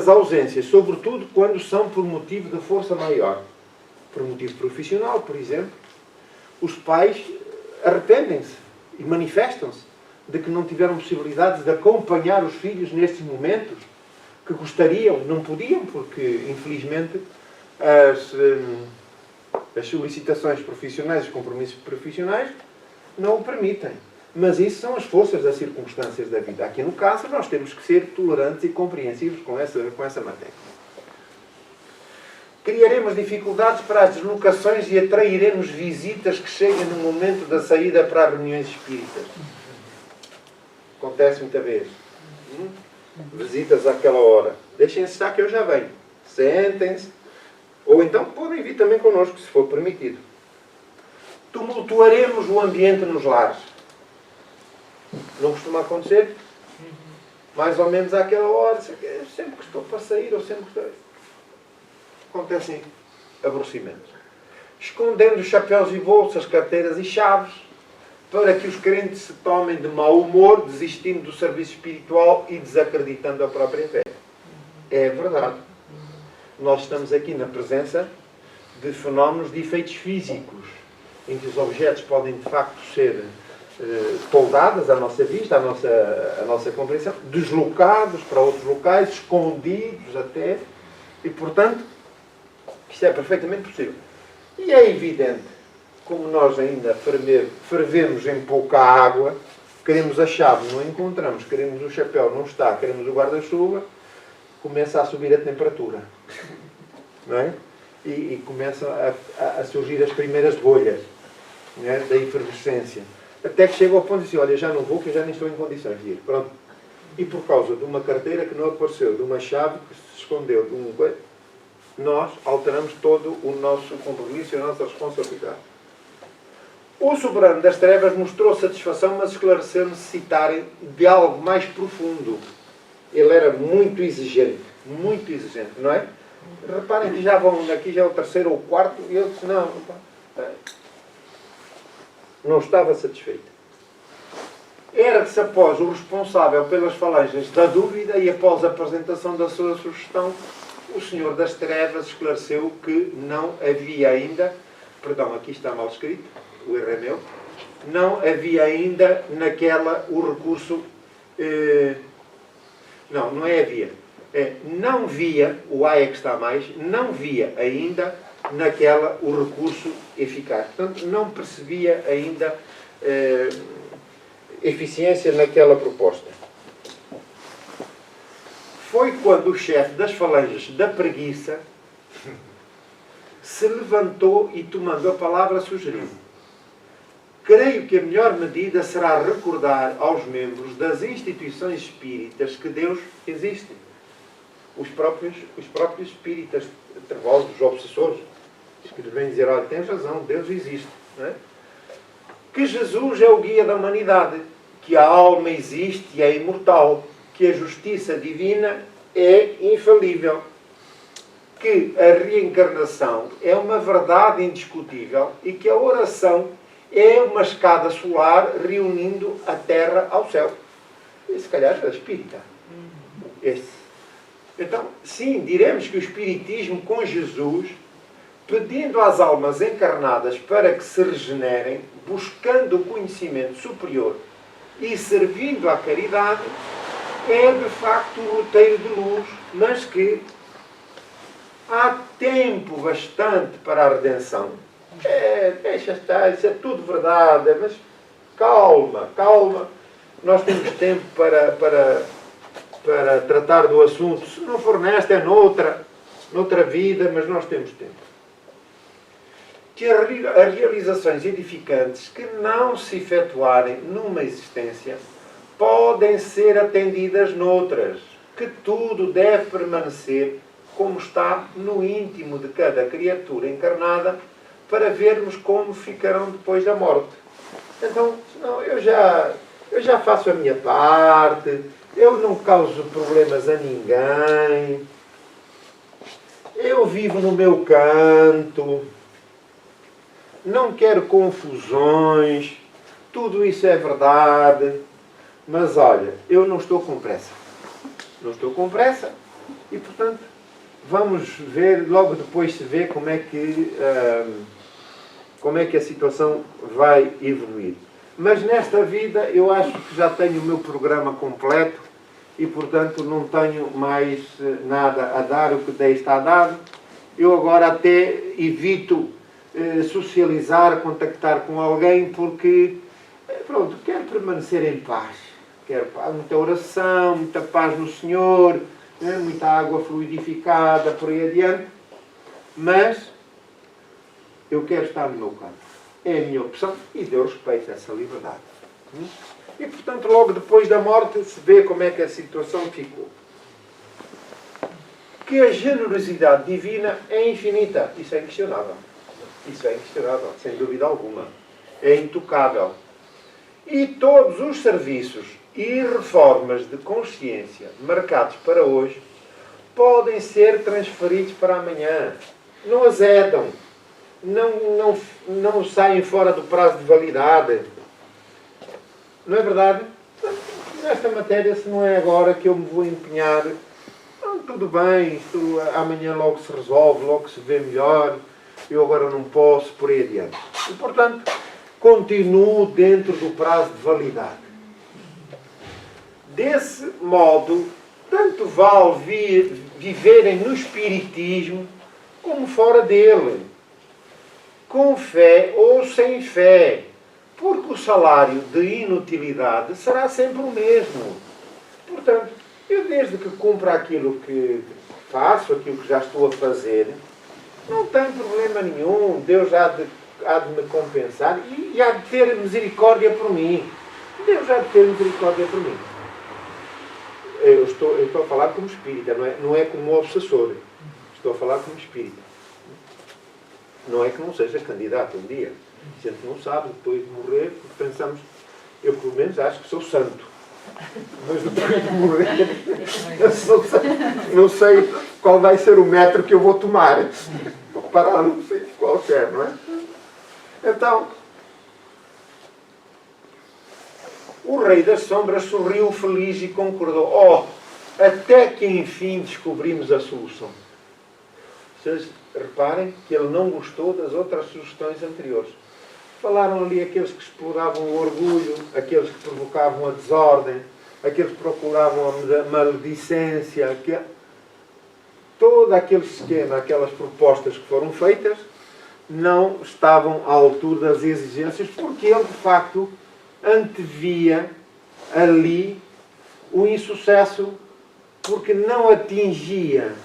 ausências, sobretudo quando são por motivo de força maior. Por motivo profissional, por exemplo, os pais arrependem-se e manifestam-se de que não tiveram possibilidade de acompanhar os filhos nestes momentos que gostariam, não podiam, porque infelizmente as solicitações profissionais, os compromissos profissionais não o permitem. Mas isso são as forças das circunstâncias da vida. Aqui no caso nós temos que ser tolerantes e compreensivos com essa matéria. Criaremos dificuldades para as deslocações e atrairemos visitas que cheguem no momento da saída para as reuniões espíritas. Acontece muita vez. Visitas àquela hora. Deixem-se estar que eu já venho. Sentem-se. Ou então podem vir também connosco, se for permitido. Tumultuaremos o ambiente nos lares. Não costuma acontecer? Mais ou menos àquela hora. Sempre que estou para sair, ou sempre que estou... Acontecem aborrecimentos. Escondendo chapéus e bolsas, carteiras e chaves, para que os crentes se tomem de mau humor, desistindo do serviço espiritual e desacreditando a própria fé. É verdade. Nós estamos aqui na presença de fenómenos de efeitos físicos, em que os objetos podem de facto ser toldados à nossa vista, à nossa compreensão, deslocados para outros locais, escondidos até, e portanto, isto é perfeitamente possível. E é evidente, como nós ainda fervemos em pouca água, queremos a chave, não encontramos, queremos o chapéu, não está, queremos o guarda-chuva, começa a subir a temperatura. Não é? E começam a surgir as primeiras bolhas, não é? Da efervescência. Até que chega ao ponto de dizer, olha, já não vou, que eu já nem estou em condições de ir. Pronto. E por causa de uma carteira que não apareceu, de uma chave que se escondeu, de um... nós alteramos todo o nosso compromisso e a nossa responsabilidade. O soberano das trevas mostrou satisfação, mas esclareceu necessitarem de algo mais profundo. Ele era muito exigente, não é? Reparem que já vão, aqui já é o terceiro ou o quarto, e eu disse, não estava satisfeito. Era-se após o responsável pelas falanges da dúvida e após a apresentação da sua sugestão, o Senhor das Trevas esclareceu que não havia ainda, perdão, aqui está mal escrito, o erro é meu, não havia ainda naquela o recurso, não é havia, não via, o A é que está mais, não via ainda naquela o recurso eficaz. Portanto, não percebia ainda eficiência naquela proposta. Foi quando o chefe das falanges da preguiça se levantou e, tomando a palavra, sugeriu: creio que a melhor medida será recordar aos membros das instituições espíritas que Deus existe. Os próprios espíritas trevosos, os obsessores, que lhes vêm dizer, olha, tens razão, Deus existe. Não é? Que Jesus é o guia da humanidade, que a alma existe e é imortal, que a justiça divina é infalível, que a reencarnação é uma verdade indiscutível e que a oração é uma escada solar reunindo a terra ao céu. E se calhar é espírita. Então, sim, diremos que o espiritismo com Jesus, pedindo às almas encarnadas para que se regenerem, buscando o conhecimento superior e servindo à caridade, é de facto um roteiro de luz, mas que há tempo bastante para a redenção. Deixa estar, isso é tudo verdade, mas calma. Nós temos tempo para tratar do assunto. Se não for nesta, é noutra vida, mas nós temos tempo. Que as realizações edificantes que não se efetuarem numa existência podem ser atendidas noutras, que tudo deve permanecer como está no íntimo de cada criatura encarnada, para vermos como ficarão depois da morte. Então, não, eu já faço a minha parte, eu não causo problemas a ninguém, eu vivo no meu canto, não quero confusões, tudo isso é verdade, Mas olha, eu não estou com pressa. Não estou com pressa e, portanto, vamos ver, logo depois se vê como é que a situação vai evoluir. Mas nesta vida eu acho que já tenho o meu programa completo e, portanto, não tenho mais nada a dar, o que dei está dado. Eu agora até evito socializar, contactar com alguém, porque, pronto, quero permanecer em paz. Quero muita oração, muita paz no Senhor, muita água fluidificada, por aí adiante. Mas eu quero estar no meu campo. É a minha opção e Deus respeita essa liberdade. E, portanto, logo depois da morte se vê como é que a situação ficou. Que a generosidade divina é infinita. Isso é inquestionável. Isso é inquestionável, sem dúvida alguma. É intocável. E todos os serviços e reformas de consciência marcados para hoje podem ser transferidos para amanhã. Não azedam. Não saem fora do prazo de validade. Não é verdade? Nesta matéria, se não é agora que eu me vou empenhar, não, tudo bem, isto amanhã logo se resolve, logo se vê melhor, eu agora não posso, por aí adiante. E, portanto, continuo dentro do prazo de validade. Desse modo, tanto vale viverem no Espiritismo como fora dele, com fé ou sem fé, porque o salário de inutilidade será sempre o mesmo. Portanto, eu desde que cumpra aquilo que faço, aquilo que já estou a fazer, não tem problema nenhum. Deus há de me compensar e há de ter misericórdia por mim. Deus há de ter misericórdia por mim. Eu estou a falar como espírita, não é como obsessor. Estou a falar como espírita. Não é que não seja candidato um dia. A gente não sabe, depois de morrer, porque pensamos, eu pelo menos acho que sou santo. Mas depois de morrer, eu sou santo. Não sei qual vai ser o metro que eu vou tomar. Vou parar num sítio qualquer, não é? Então, o Rei das Sombras sorriu feliz e concordou. Oh, até que enfim descobrimos a solução. Vocês reparem que ele não gostou das outras sugestões anteriores. Falaram ali aqueles que exploravam o orgulho, aqueles que provocavam a desordem, aqueles que procuravam a maledicência, todo aquele esquema, aquelas propostas que foram feitas, não estavam à altura das exigências, porque ele, de facto, antevia ali o insucesso, porque não atingia,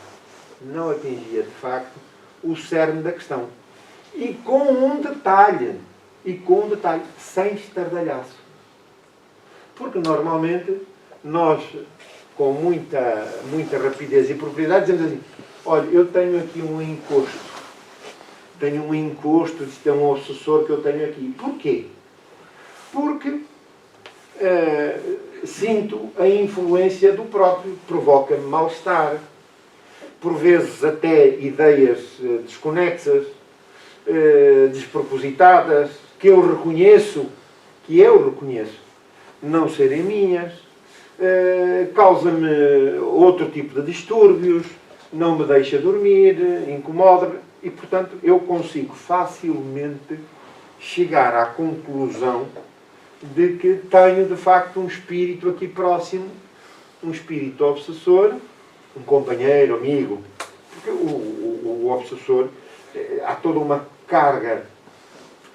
de facto, o cerne da questão. E com um detalhe, sem estardalhaço. Porque normalmente nós, com muita rapidez e propriedade, dizemos assim, olha, eu tenho aqui um encosto. Isto é um obsessor que eu tenho aqui. Porquê? Porque sinto a influência do próprio, provoca-me mal-estar, por vezes até ideias desconexas, despropositadas, que eu reconheço, não serem minhas, causa-me outro tipo de distúrbios, não me deixa dormir, incomoda-me, e portanto eu consigo facilmente chegar à conclusão de que tenho de facto um espírito aqui próximo, um espírito obsessor, um companheiro, amigo, porque o obsessor, há toda uma carga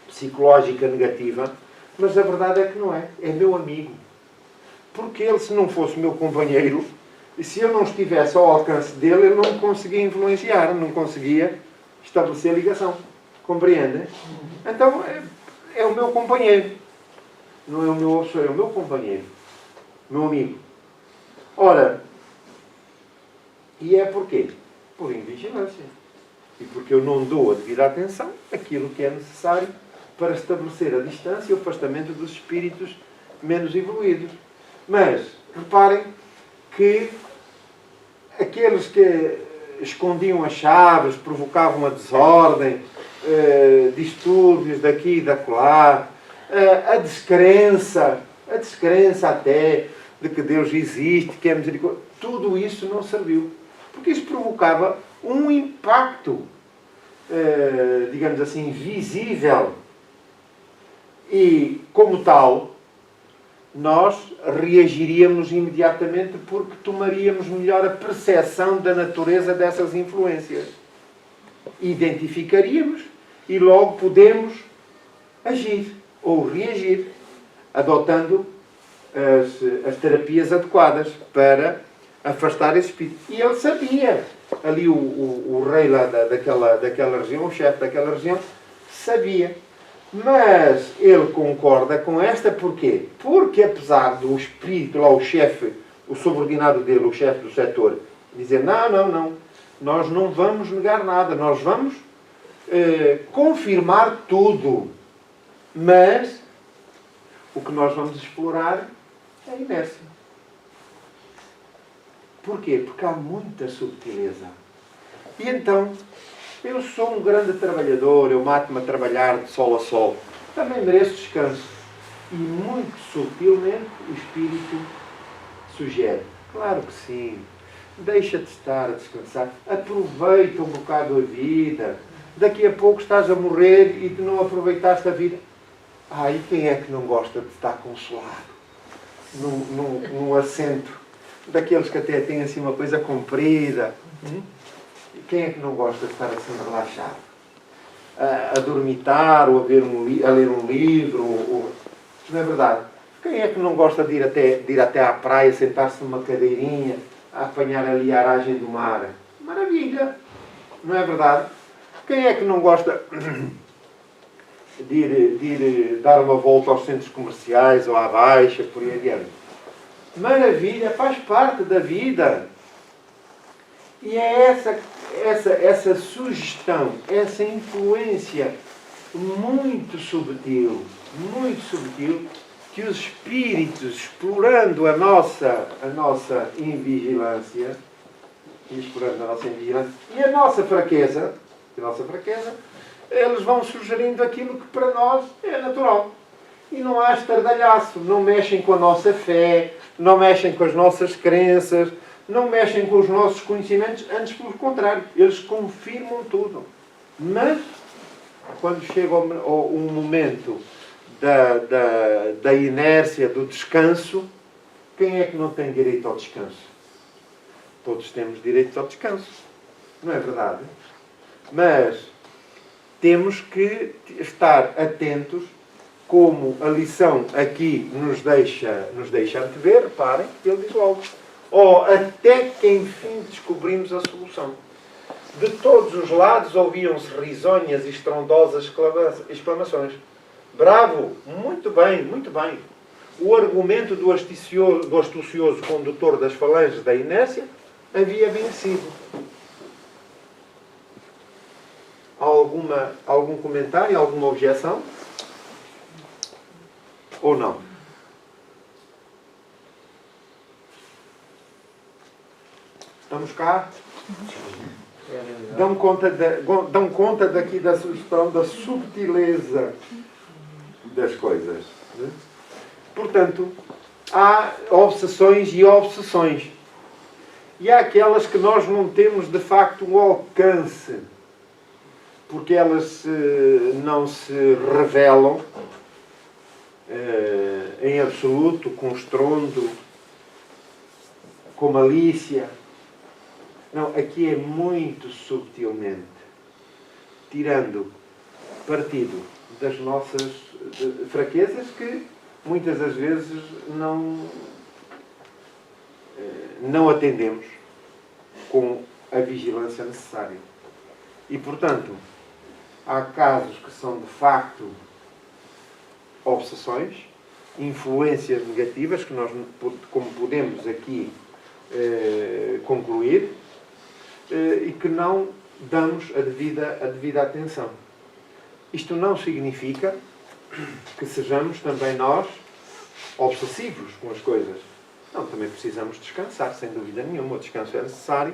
psicológica negativa, mas a verdade é que não é. É meu amigo. Porque ele, se não fosse meu companheiro, e se eu não estivesse ao alcance dele, eu não conseguia influenciar, não conseguia estabelecer ligação. Compreende? Então, é o meu companheiro. Não é o meu obsessor, é o meu companheiro. Meu amigo. Ora, e é porquê? Por invigilância. E porque eu não dou a devida atenção àquilo que é necessário para estabelecer a distância e o afastamento dos espíritos menos evoluídos. Mas, reparem que aqueles que escondiam as chaves, provocavam a desordem, distúrbios daqui e dacolá, a descrença, a descrença até de que Deus existe, que é misericórdia, tudo isso não serviu. Porque isso provocava um impacto, digamos assim, visível. E, como tal, nós reagiríamos imediatamente porque tomaríamos melhor a percepção da natureza dessas influências. Identificaríamos e logo podemos agir ou reagir, adotando as terapias adequadas para afastar esse espírito. E ele sabia, ali o rei lá daquela região, o chefe daquela região, sabia. Mas ele concorda com esta, porquê? Porque apesar do espírito, lá o chefe, o subordinado dele, o chefe do setor, dizer, não, nós não vamos negar nada, nós vamos confirmar tudo. Mas o que nós vamos explorar é a inércia. Porquê? Porque há muita subtileza. E então, eu sou um grande trabalhador, eu mato-me a trabalhar de sol a sol. Também mereço descanso. E muito subtilmente o espírito sugere. Claro que sim. Deixa de estar a descansar. Aproveita um bocado a vida. Daqui a pouco estás a morrer e tu não aproveitaste a vida. E quem é que não gosta de estar consolado? Num assento daqueles que até têm assim uma coisa comprida. Quem é que não gosta de estar assim relaxado? A dormitar ou a ler um livro? Não é verdade? Quem é que não gosta de ir até à praia, sentar-se numa cadeirinha, a apanhar ali a aragem do mar? Maravilha! Não é verdade? Quem é que não gosta de ir dar uma volta aos centros comerciais ou à Baixa, por aí adiante? Maravilha! Faz parte da vida. E é essa sugestão, essa influência muito subtil, que os espíritos, explorando a nossa invigilância, e a nossa fraqueza, eles vão sugerindo aquilo que para nós é natural. E não há estardalhaço, não mexem com a nossa fé, não mexem com as nossas crenças, não mexem com os nossos conhecimentos, antes pelo contrário, eles confirmam tudo. Mas, quando chega um momento da inércia, do descanso, quem é que não tem direito ao descanso? Todos temos direito ao descanso. Não é verdade? Mas temos que estar atentos, como a lição aqui nos deixa antever, reparem, ele diz logo, até que enfim descobrimos a solução. De todos os lados ouviam-se risonhas e estrondosas exclamações. Bravo! Muito bem, muito bem. O argumento do astucioso condutor das falanges da inércia havia vencido. Algum comentário, alguma objeção? Ou não? Estamos cá? Dão conta daqui da sugestão da subtileza das coisas. Né? Portanto, há obsessões e obsessões. E há aquelas que nós não temos de facto um alcance, porque elas não se revelam em absoluto, com estrondo, com malícia. Não, aqui é muito subtilmente, tirando partido das nossas fraquezas que muitas das vezes não atendemos com a vigilância necessária. E, portanto, há casos que são de facto obsessões, influências negativas, que nós, como podemos aqui concluir, e que não damos a devida atenção. Isto não significa que sejamos também nós obsessivos com as coisas. Não, também precisamos descansar, sem dúvida nenhuma. O descanso é necessário,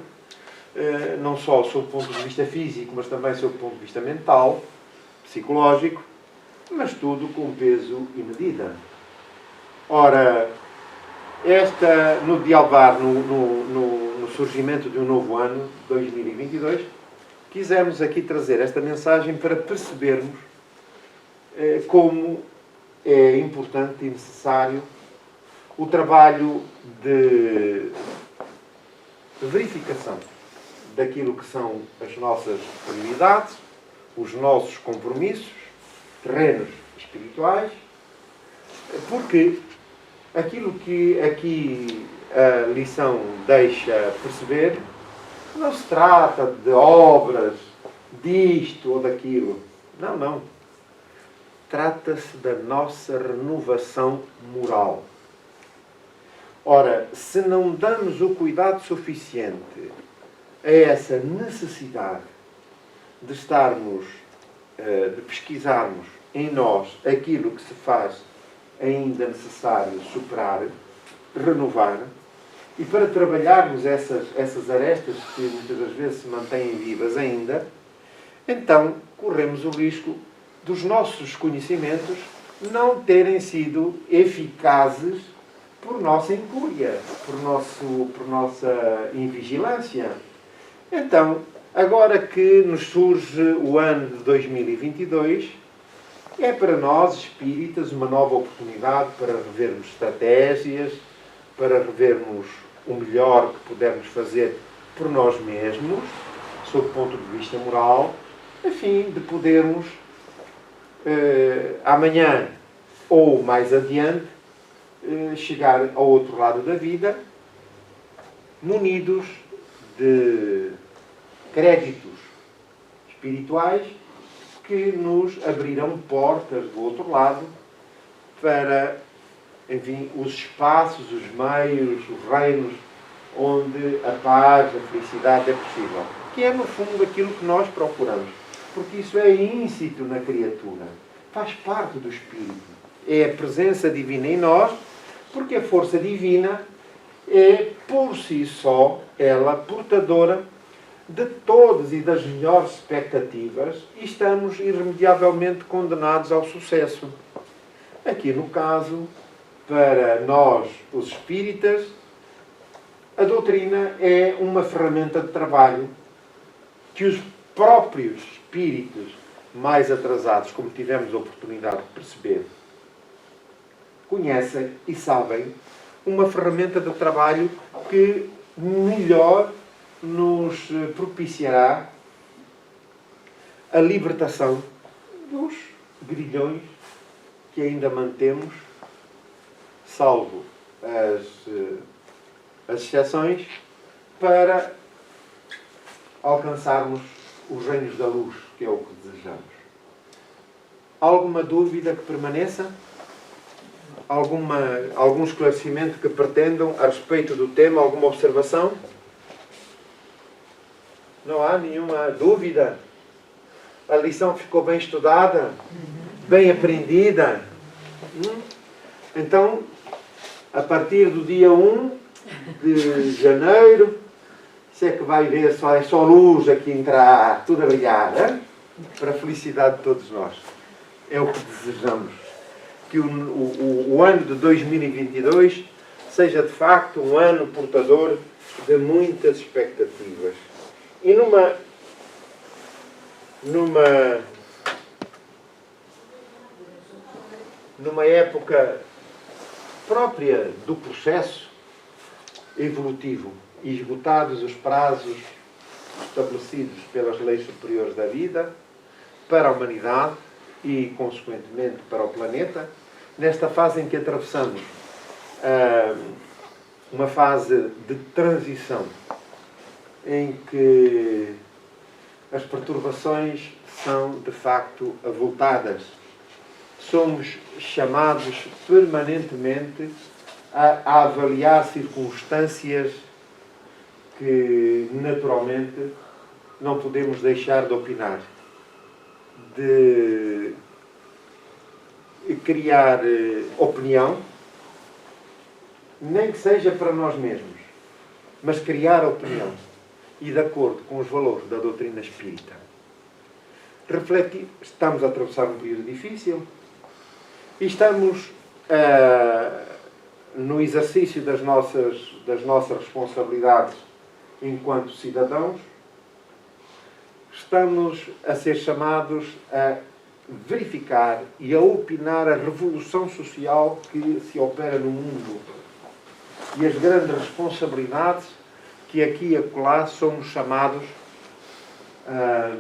não só sob o ponto de vista físico, mas também sob o ponto de vista mental, psicológico, mas tudo com peso e medida. Ora, no dialvar, no surgimento de um novo ano, 2022, quisemos aqui trazer esta mensagem para percebermos como é importante e necessário o trabalho de verificação daquilo que são as nossas prioridades, os nossos compromissos, terrenos espirituais, porque aquilo que aqui a lição deixa perceber não se trata de obras, disto ou daquilo. Não, não. Trata-se da nossa renovação moral. Ora, se não damos o cuidado suficiente a essa necessidade de estarmos, de pesquisarmos em nós aquilo que se faz ainda necessário superar, renovar, e para trabalharmos essas arestas que muitas das vezes se mantêm vivas ainda, então corremos o risco dos nossos conhecimentos não terem sido eficazes por nossa incúria, por nossa invigilância. Então, agora que nos surge o ano de 2022, é para nós, espíritas, uma nova oportunidade para revermos estratégias, para revermos o melhor que pudermos fazer por nós mesmos, sob o ponto de vista moral, a fim de podermos, amanhã ou mais adiante, chegar ao outro lado da vida, munidos de créditos espirituais que nos abrirão portas do outro lado para, enfim, os espaços, os meios, os reinos onde a paz, a felicidade é possível. Que é, no fundo, aquilo que nós procuramos. Porque isso é íncito na criatura. Faz parte do Espírito. É a presença divina em nós, porque a força divina é, por si só, ela portadora de todas e das melhores expectativas, e estamos irremediavelmente condenados ao sucesso. Aqui no caso, para nós, os espíritas, a doutrina é uma ferramenta de trabalho que os próprios espíritos mais atrasados, como tivemos a oportunidade de perceber, conhecem e sabem, uma ferramenta de trabalho que melhor nos propiciará a libertação dos grilhões que ainda mantemos, salvo as exceções, para alcançarmos os reinos da luz, que é o que desejamos. Alguma dúvida que permaneça? Algum esclarecimento que pretendam a respeito do tema? Alguma observação? Não há nenhuma dúvida? A lição ficou bem estudada? Bem aprendida? Então, a partir do dia 1 de janeiro, se é que vai ver, é só luz aqui entrar, tudo a brilhar, hein? Para a felicidade de todos nós. É o que desejamos. Que o ano de 2022 seja, de facto, um ano portador de muitas expectativas. E numa época própria do processo evolutivo, e esgotados os prazos estabelecidos pelas leis superiores da vida para a humanidade e, consequentemente, para o planeta, nesta fase em que atravessamos uma fase de transição em que as perturbações são, de facto, avultadas. Somos chamados permanentemente a avaliar circunstâncias que, naturalmente, não podemos deixar de opinar, de criar opinião, nem que seja para nós mesmos, mas criar opinião, e de acordo com os valores da doutrina espírita. Refletir, estamos a atravessar um período difícil, e estamos no exercício das nossas responsabilidades enquanto cidadãos, estamos a ser chamados a verificar e a opinar a revolução social que se opera no mundo e as grandes responsabilidades que aqui e acolá somos chamados a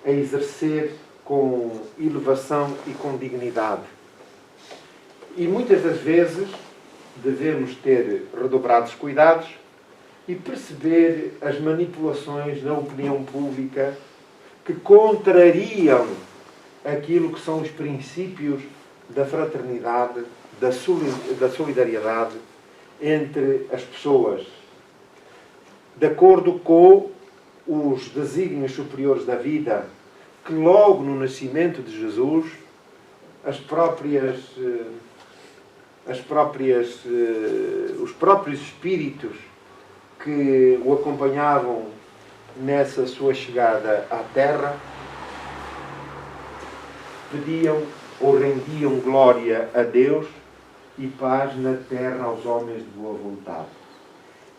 exercer com elevação e com dignidade. E muitas das vezes devemos ter redobrados cuidados e perceber as manipulações na opinião pública que contrariam aquilo que são os princípios da fraternidade, da solidariedade entre as pessoas, de acordo com os desígnios superiores da vida, que logo no nascimento de Jesus, os próprios espíritos que o acompanhavam nessa sua chegada à Terra pediam ou rendiam glória a Deus e paz na terra aos homens de boa vontade.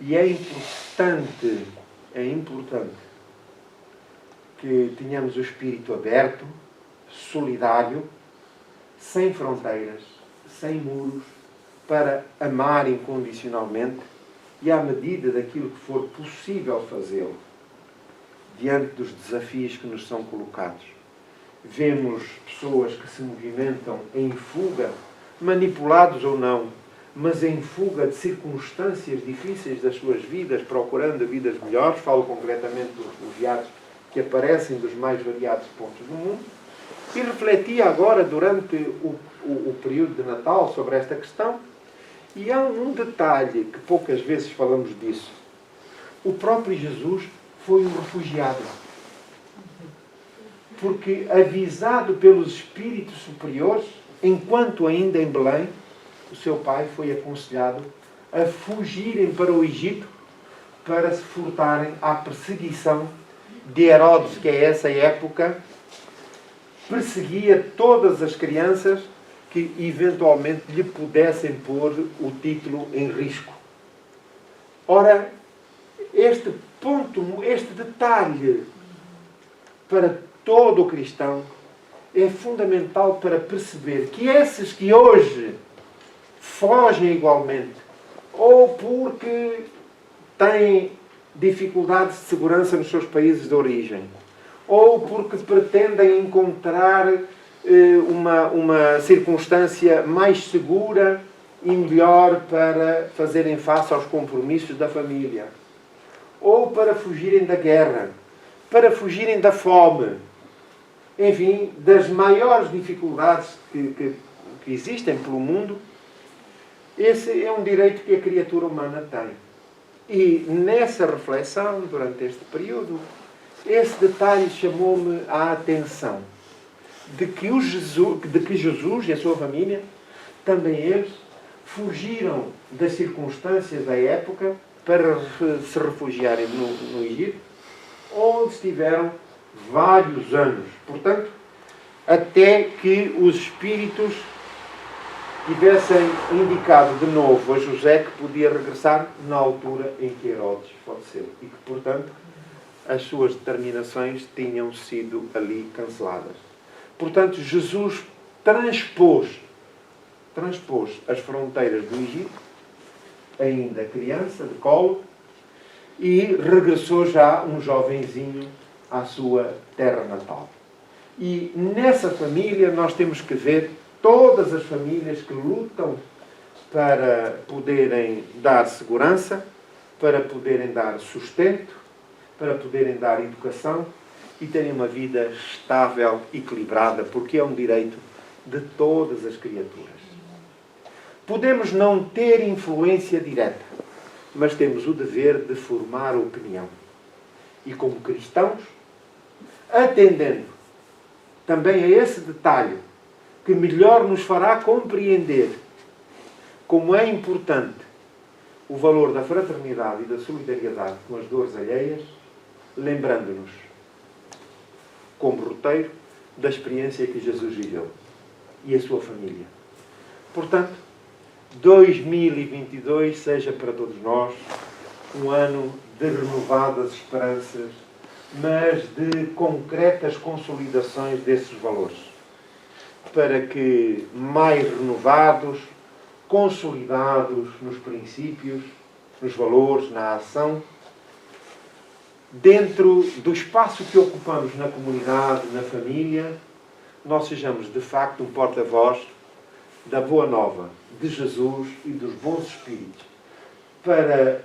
E é importante que tenhamos o espírito aberto, solidário, sem fronteiras, sem muros, para amar incondicionalmente e à medida daquilo que for possível fazê-lo, diante dos desafios que nos são colocados. Vemos pessoas que se movimentam em fuga, manipulados ou não, mas em fuga de circunstâncias difíceis das suas vidas, procurando vidas melhores. Falo concretamente dos refugiados que aparecem dos mais variados pontos do mundo. E refletia agora, durante o período de Natal, sobre esta questão. E há um detalhe que poucas vezes falamos disso. O próprio Jesus foi um refugiado. Porque, avisado pelos espíritos superiores, enquanto ainda em Belém, o seu pai foi aconselhado a fugirem para o Egito para se furtarem à perseguição de Herodes, que a essa época perseguia todas as crianças que eventualmente lhe pudessem pôr o título em risco. Ora, este ponto, este detalhe para todo o cristão é fundamental para perceber que esses que hoje fogem igualmente, ou porque têm dificuldades de segurança nos seus países de origem, ou porque pretendem encontrar uma circunstância mais segura e melhor para fazerem face aos compromissos da família, ou para fugirem da guerra, para fugirem da fome, enfim, das maiores dificuldades que existem pelo mundo. Esse é um direito que a criatura humana tem. E nessa reflexão, durante este período, esse detalhe chamou-me a atenção de que Jesus e a sua família, também eles, fugiram das circunstâncias da época para se refugiarem no Egito, onde estiveram vários anos. Portanto, até que os espíritos tivessem indicado de novo a José que podia regressar na altura em que Herodes faleceu e que, portanto, as suas determinações tinham sido ali canceladas. Portanto, Jesus transpôs as fronteiras do Egito, ainda criança, de colo, e regressou já um jovenzinho à sua terra natal. E nessa família nós temos que ver todas as famílias que lutam para poderem dar segurança, para poderem dar sustento, para poderem dar educação e terem uma vida estável, equilibrada, porque é um direito de todas as criaturas. Podemos não ter influência direta, mas temos o dever de formar opinião. E como cristãos, atendendo também a esse detalhe que melhor nos fará compreender como é importante o valor da fraternidade e da solidariedade com as dores alheias, lembrando-nos, como roteiro, da experiência que Jesus viveu e a sua família. Portanto, 2022 seja para todos nós um ano de renovadas esperanças, mas de concretas consolidações desses valores, para que mais renovados, consolidados nos princípios, nos valores, na ação, dentro do espaço que ocupamos na comunidade, na família, nós sejamos de facto um porta-voz da Boa Nova, de Jesus e dos bons espíritos, para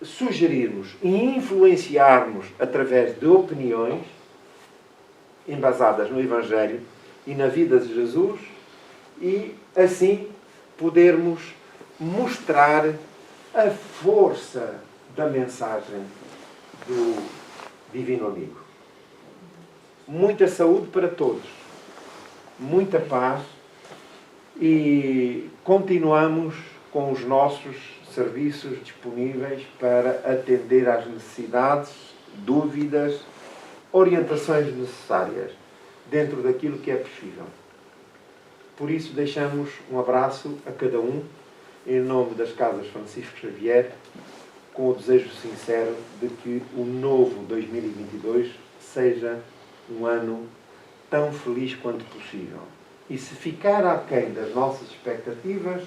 sugerirmos e influenciarmos através de opiniões embasadas no Evangelho e na vida de Jesus, e assim podermos mostrar a força da mensagem do Divino Amigo. Muita saúde para todos, muita paz, e continuamos com os nossos serviços disponíveis para atender às necessidades, dúvidas, orientações necessárias dentro daquilo que é possível. Por isso deixamos um abraço a cada um em nome das Casas Francisco Xavier, com o desejo sincero de que o novo 2022 seja um ano tão feliz quanto possível. E se ficar aquém das nossas expectativas,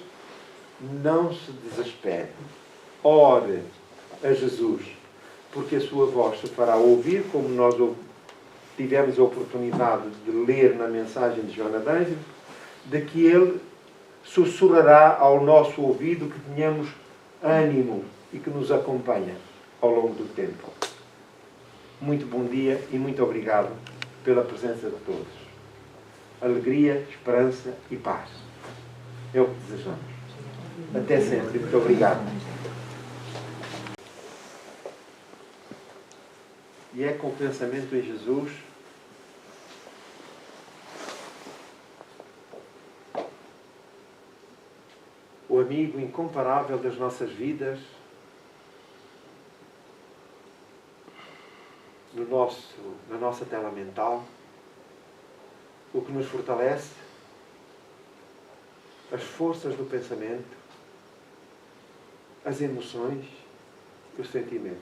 não se desespere. Ore a Jesus, porque a sua voz se fará ouvir, como nós tivemos a oportunidade de ler na mensagem de Joana d'Angelo, de que ele sussurrará ao nosso ouvido, que tenhamos ânimo e que nos acompanha ao longo do tempo. Muito bom dia e muito obrigado pela presença de todos. Alegria, esperança e paz. É o que desejamos. Até sempre. Muito obrigado. E é com o pensamento em Jesus o amigo incomparável das nossas vidas, na nossa tela mental, o que nos fortalece, as forças do pensamento, as emoções e os sentimentos.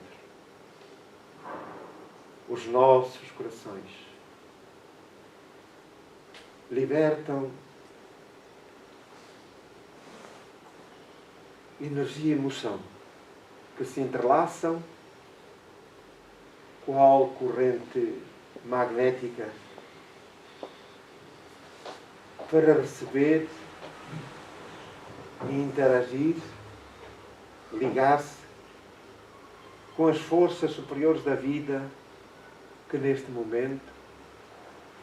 Os nossos corações libertam energia e emoção que se entrelaçam qual corrente magnética para receber e interagir, ligar-se com as forças superiores da vida que neste momento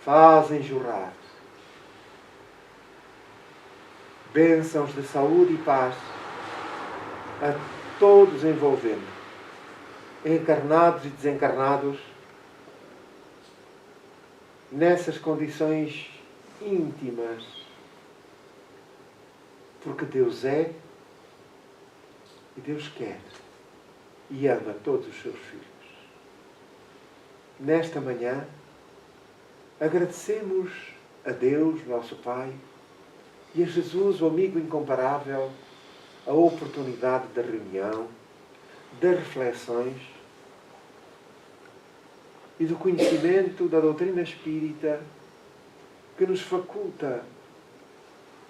fazem jorrar bênçãos de saúde e paz a todos envolvendo, encarnados e desencarnados, nessas condições íntimas, porque Deus é e Deus quer e ama todos os seus filhos. Nesta manhã, agradecemos a Deus, nosso Pai, e a Jesus, o amigo incomparável, a oportunidade da reunião, das reflexões e do conhecimento da doutrina espírita, que nos faculta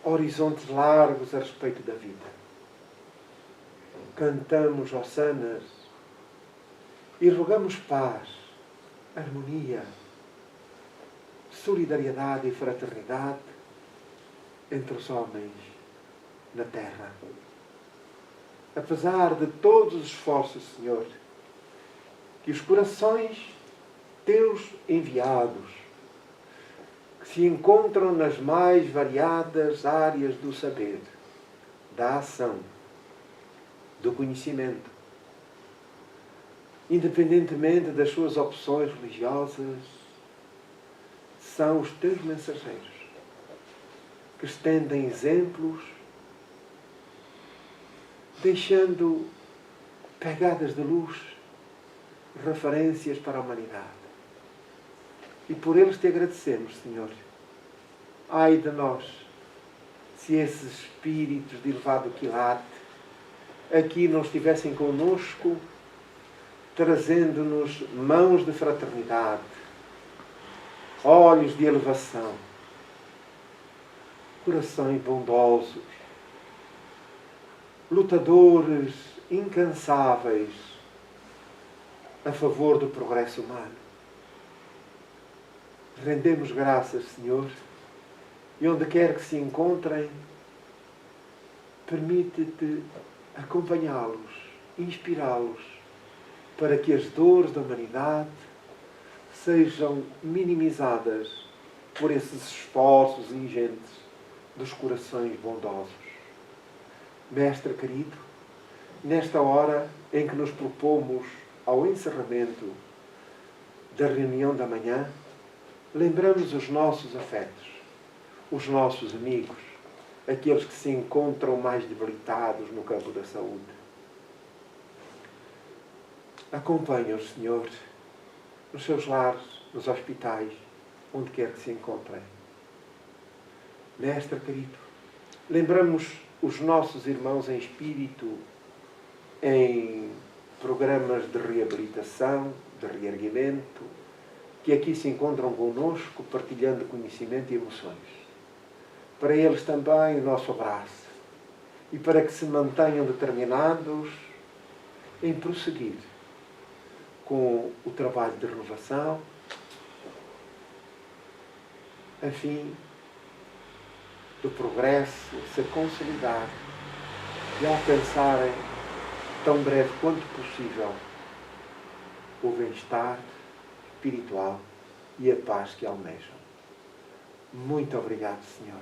horizontes largos a respeito da vida. Cantamos hossanas e rogamos paz, harmonia, solidariedade e fraternidade entre os homens na terra. Apesar de todos os esforços, Senhor, que os corações teus enviados, que se encontram nas mais variadas áreas do saber, da ação, do conhecimento, independentemente das suas opções religiosas, são os teus mensageiros, que estendem exemplos, deixando pegadas de luz, referências para a humanidade. E por eles te agradecemos, Senhor. Ai de nós, se esses espíritos de elevado quilate aqui não estivessem conosco, trazendo-nos mãos de fraternidade, olhos de elevação, corações bondosos, lutadores incansáveis a favor do progresso humano. Rendemos graças, Senhor, e onde quer que se encontrem, permite-te acompanhá-los, inspirá-los, para que as dores da humanidade sejam minimizadas por esses esforços ingentes dos corações bondosos. Mestre querido, nesta hora em que nos propomos ao encerramento da reunião da manhã, lembramos os nossos afetos, os nossos amigos, aqueles que se encontram mais debilitados no campo da saúde. Acompanha-os, Senhor, nos seus lares, nos hospitais, onde quer que se encontrem. Mestre querido, lembramos os nossos irmãos em espírito em programas de reabilitação, de reerguimento, que aqui se encontram conosco, partilhando conhecimento e emoções. Para eles também o nosso abraço, e para que se mantenham determinados em prosseguir com o trabalho de renovação, a fim do progresso se consolidar e alcançarem, tão breve quanto possível, o bem-estar espiritual e a paz que almejam. Muito obrigado, Senhor.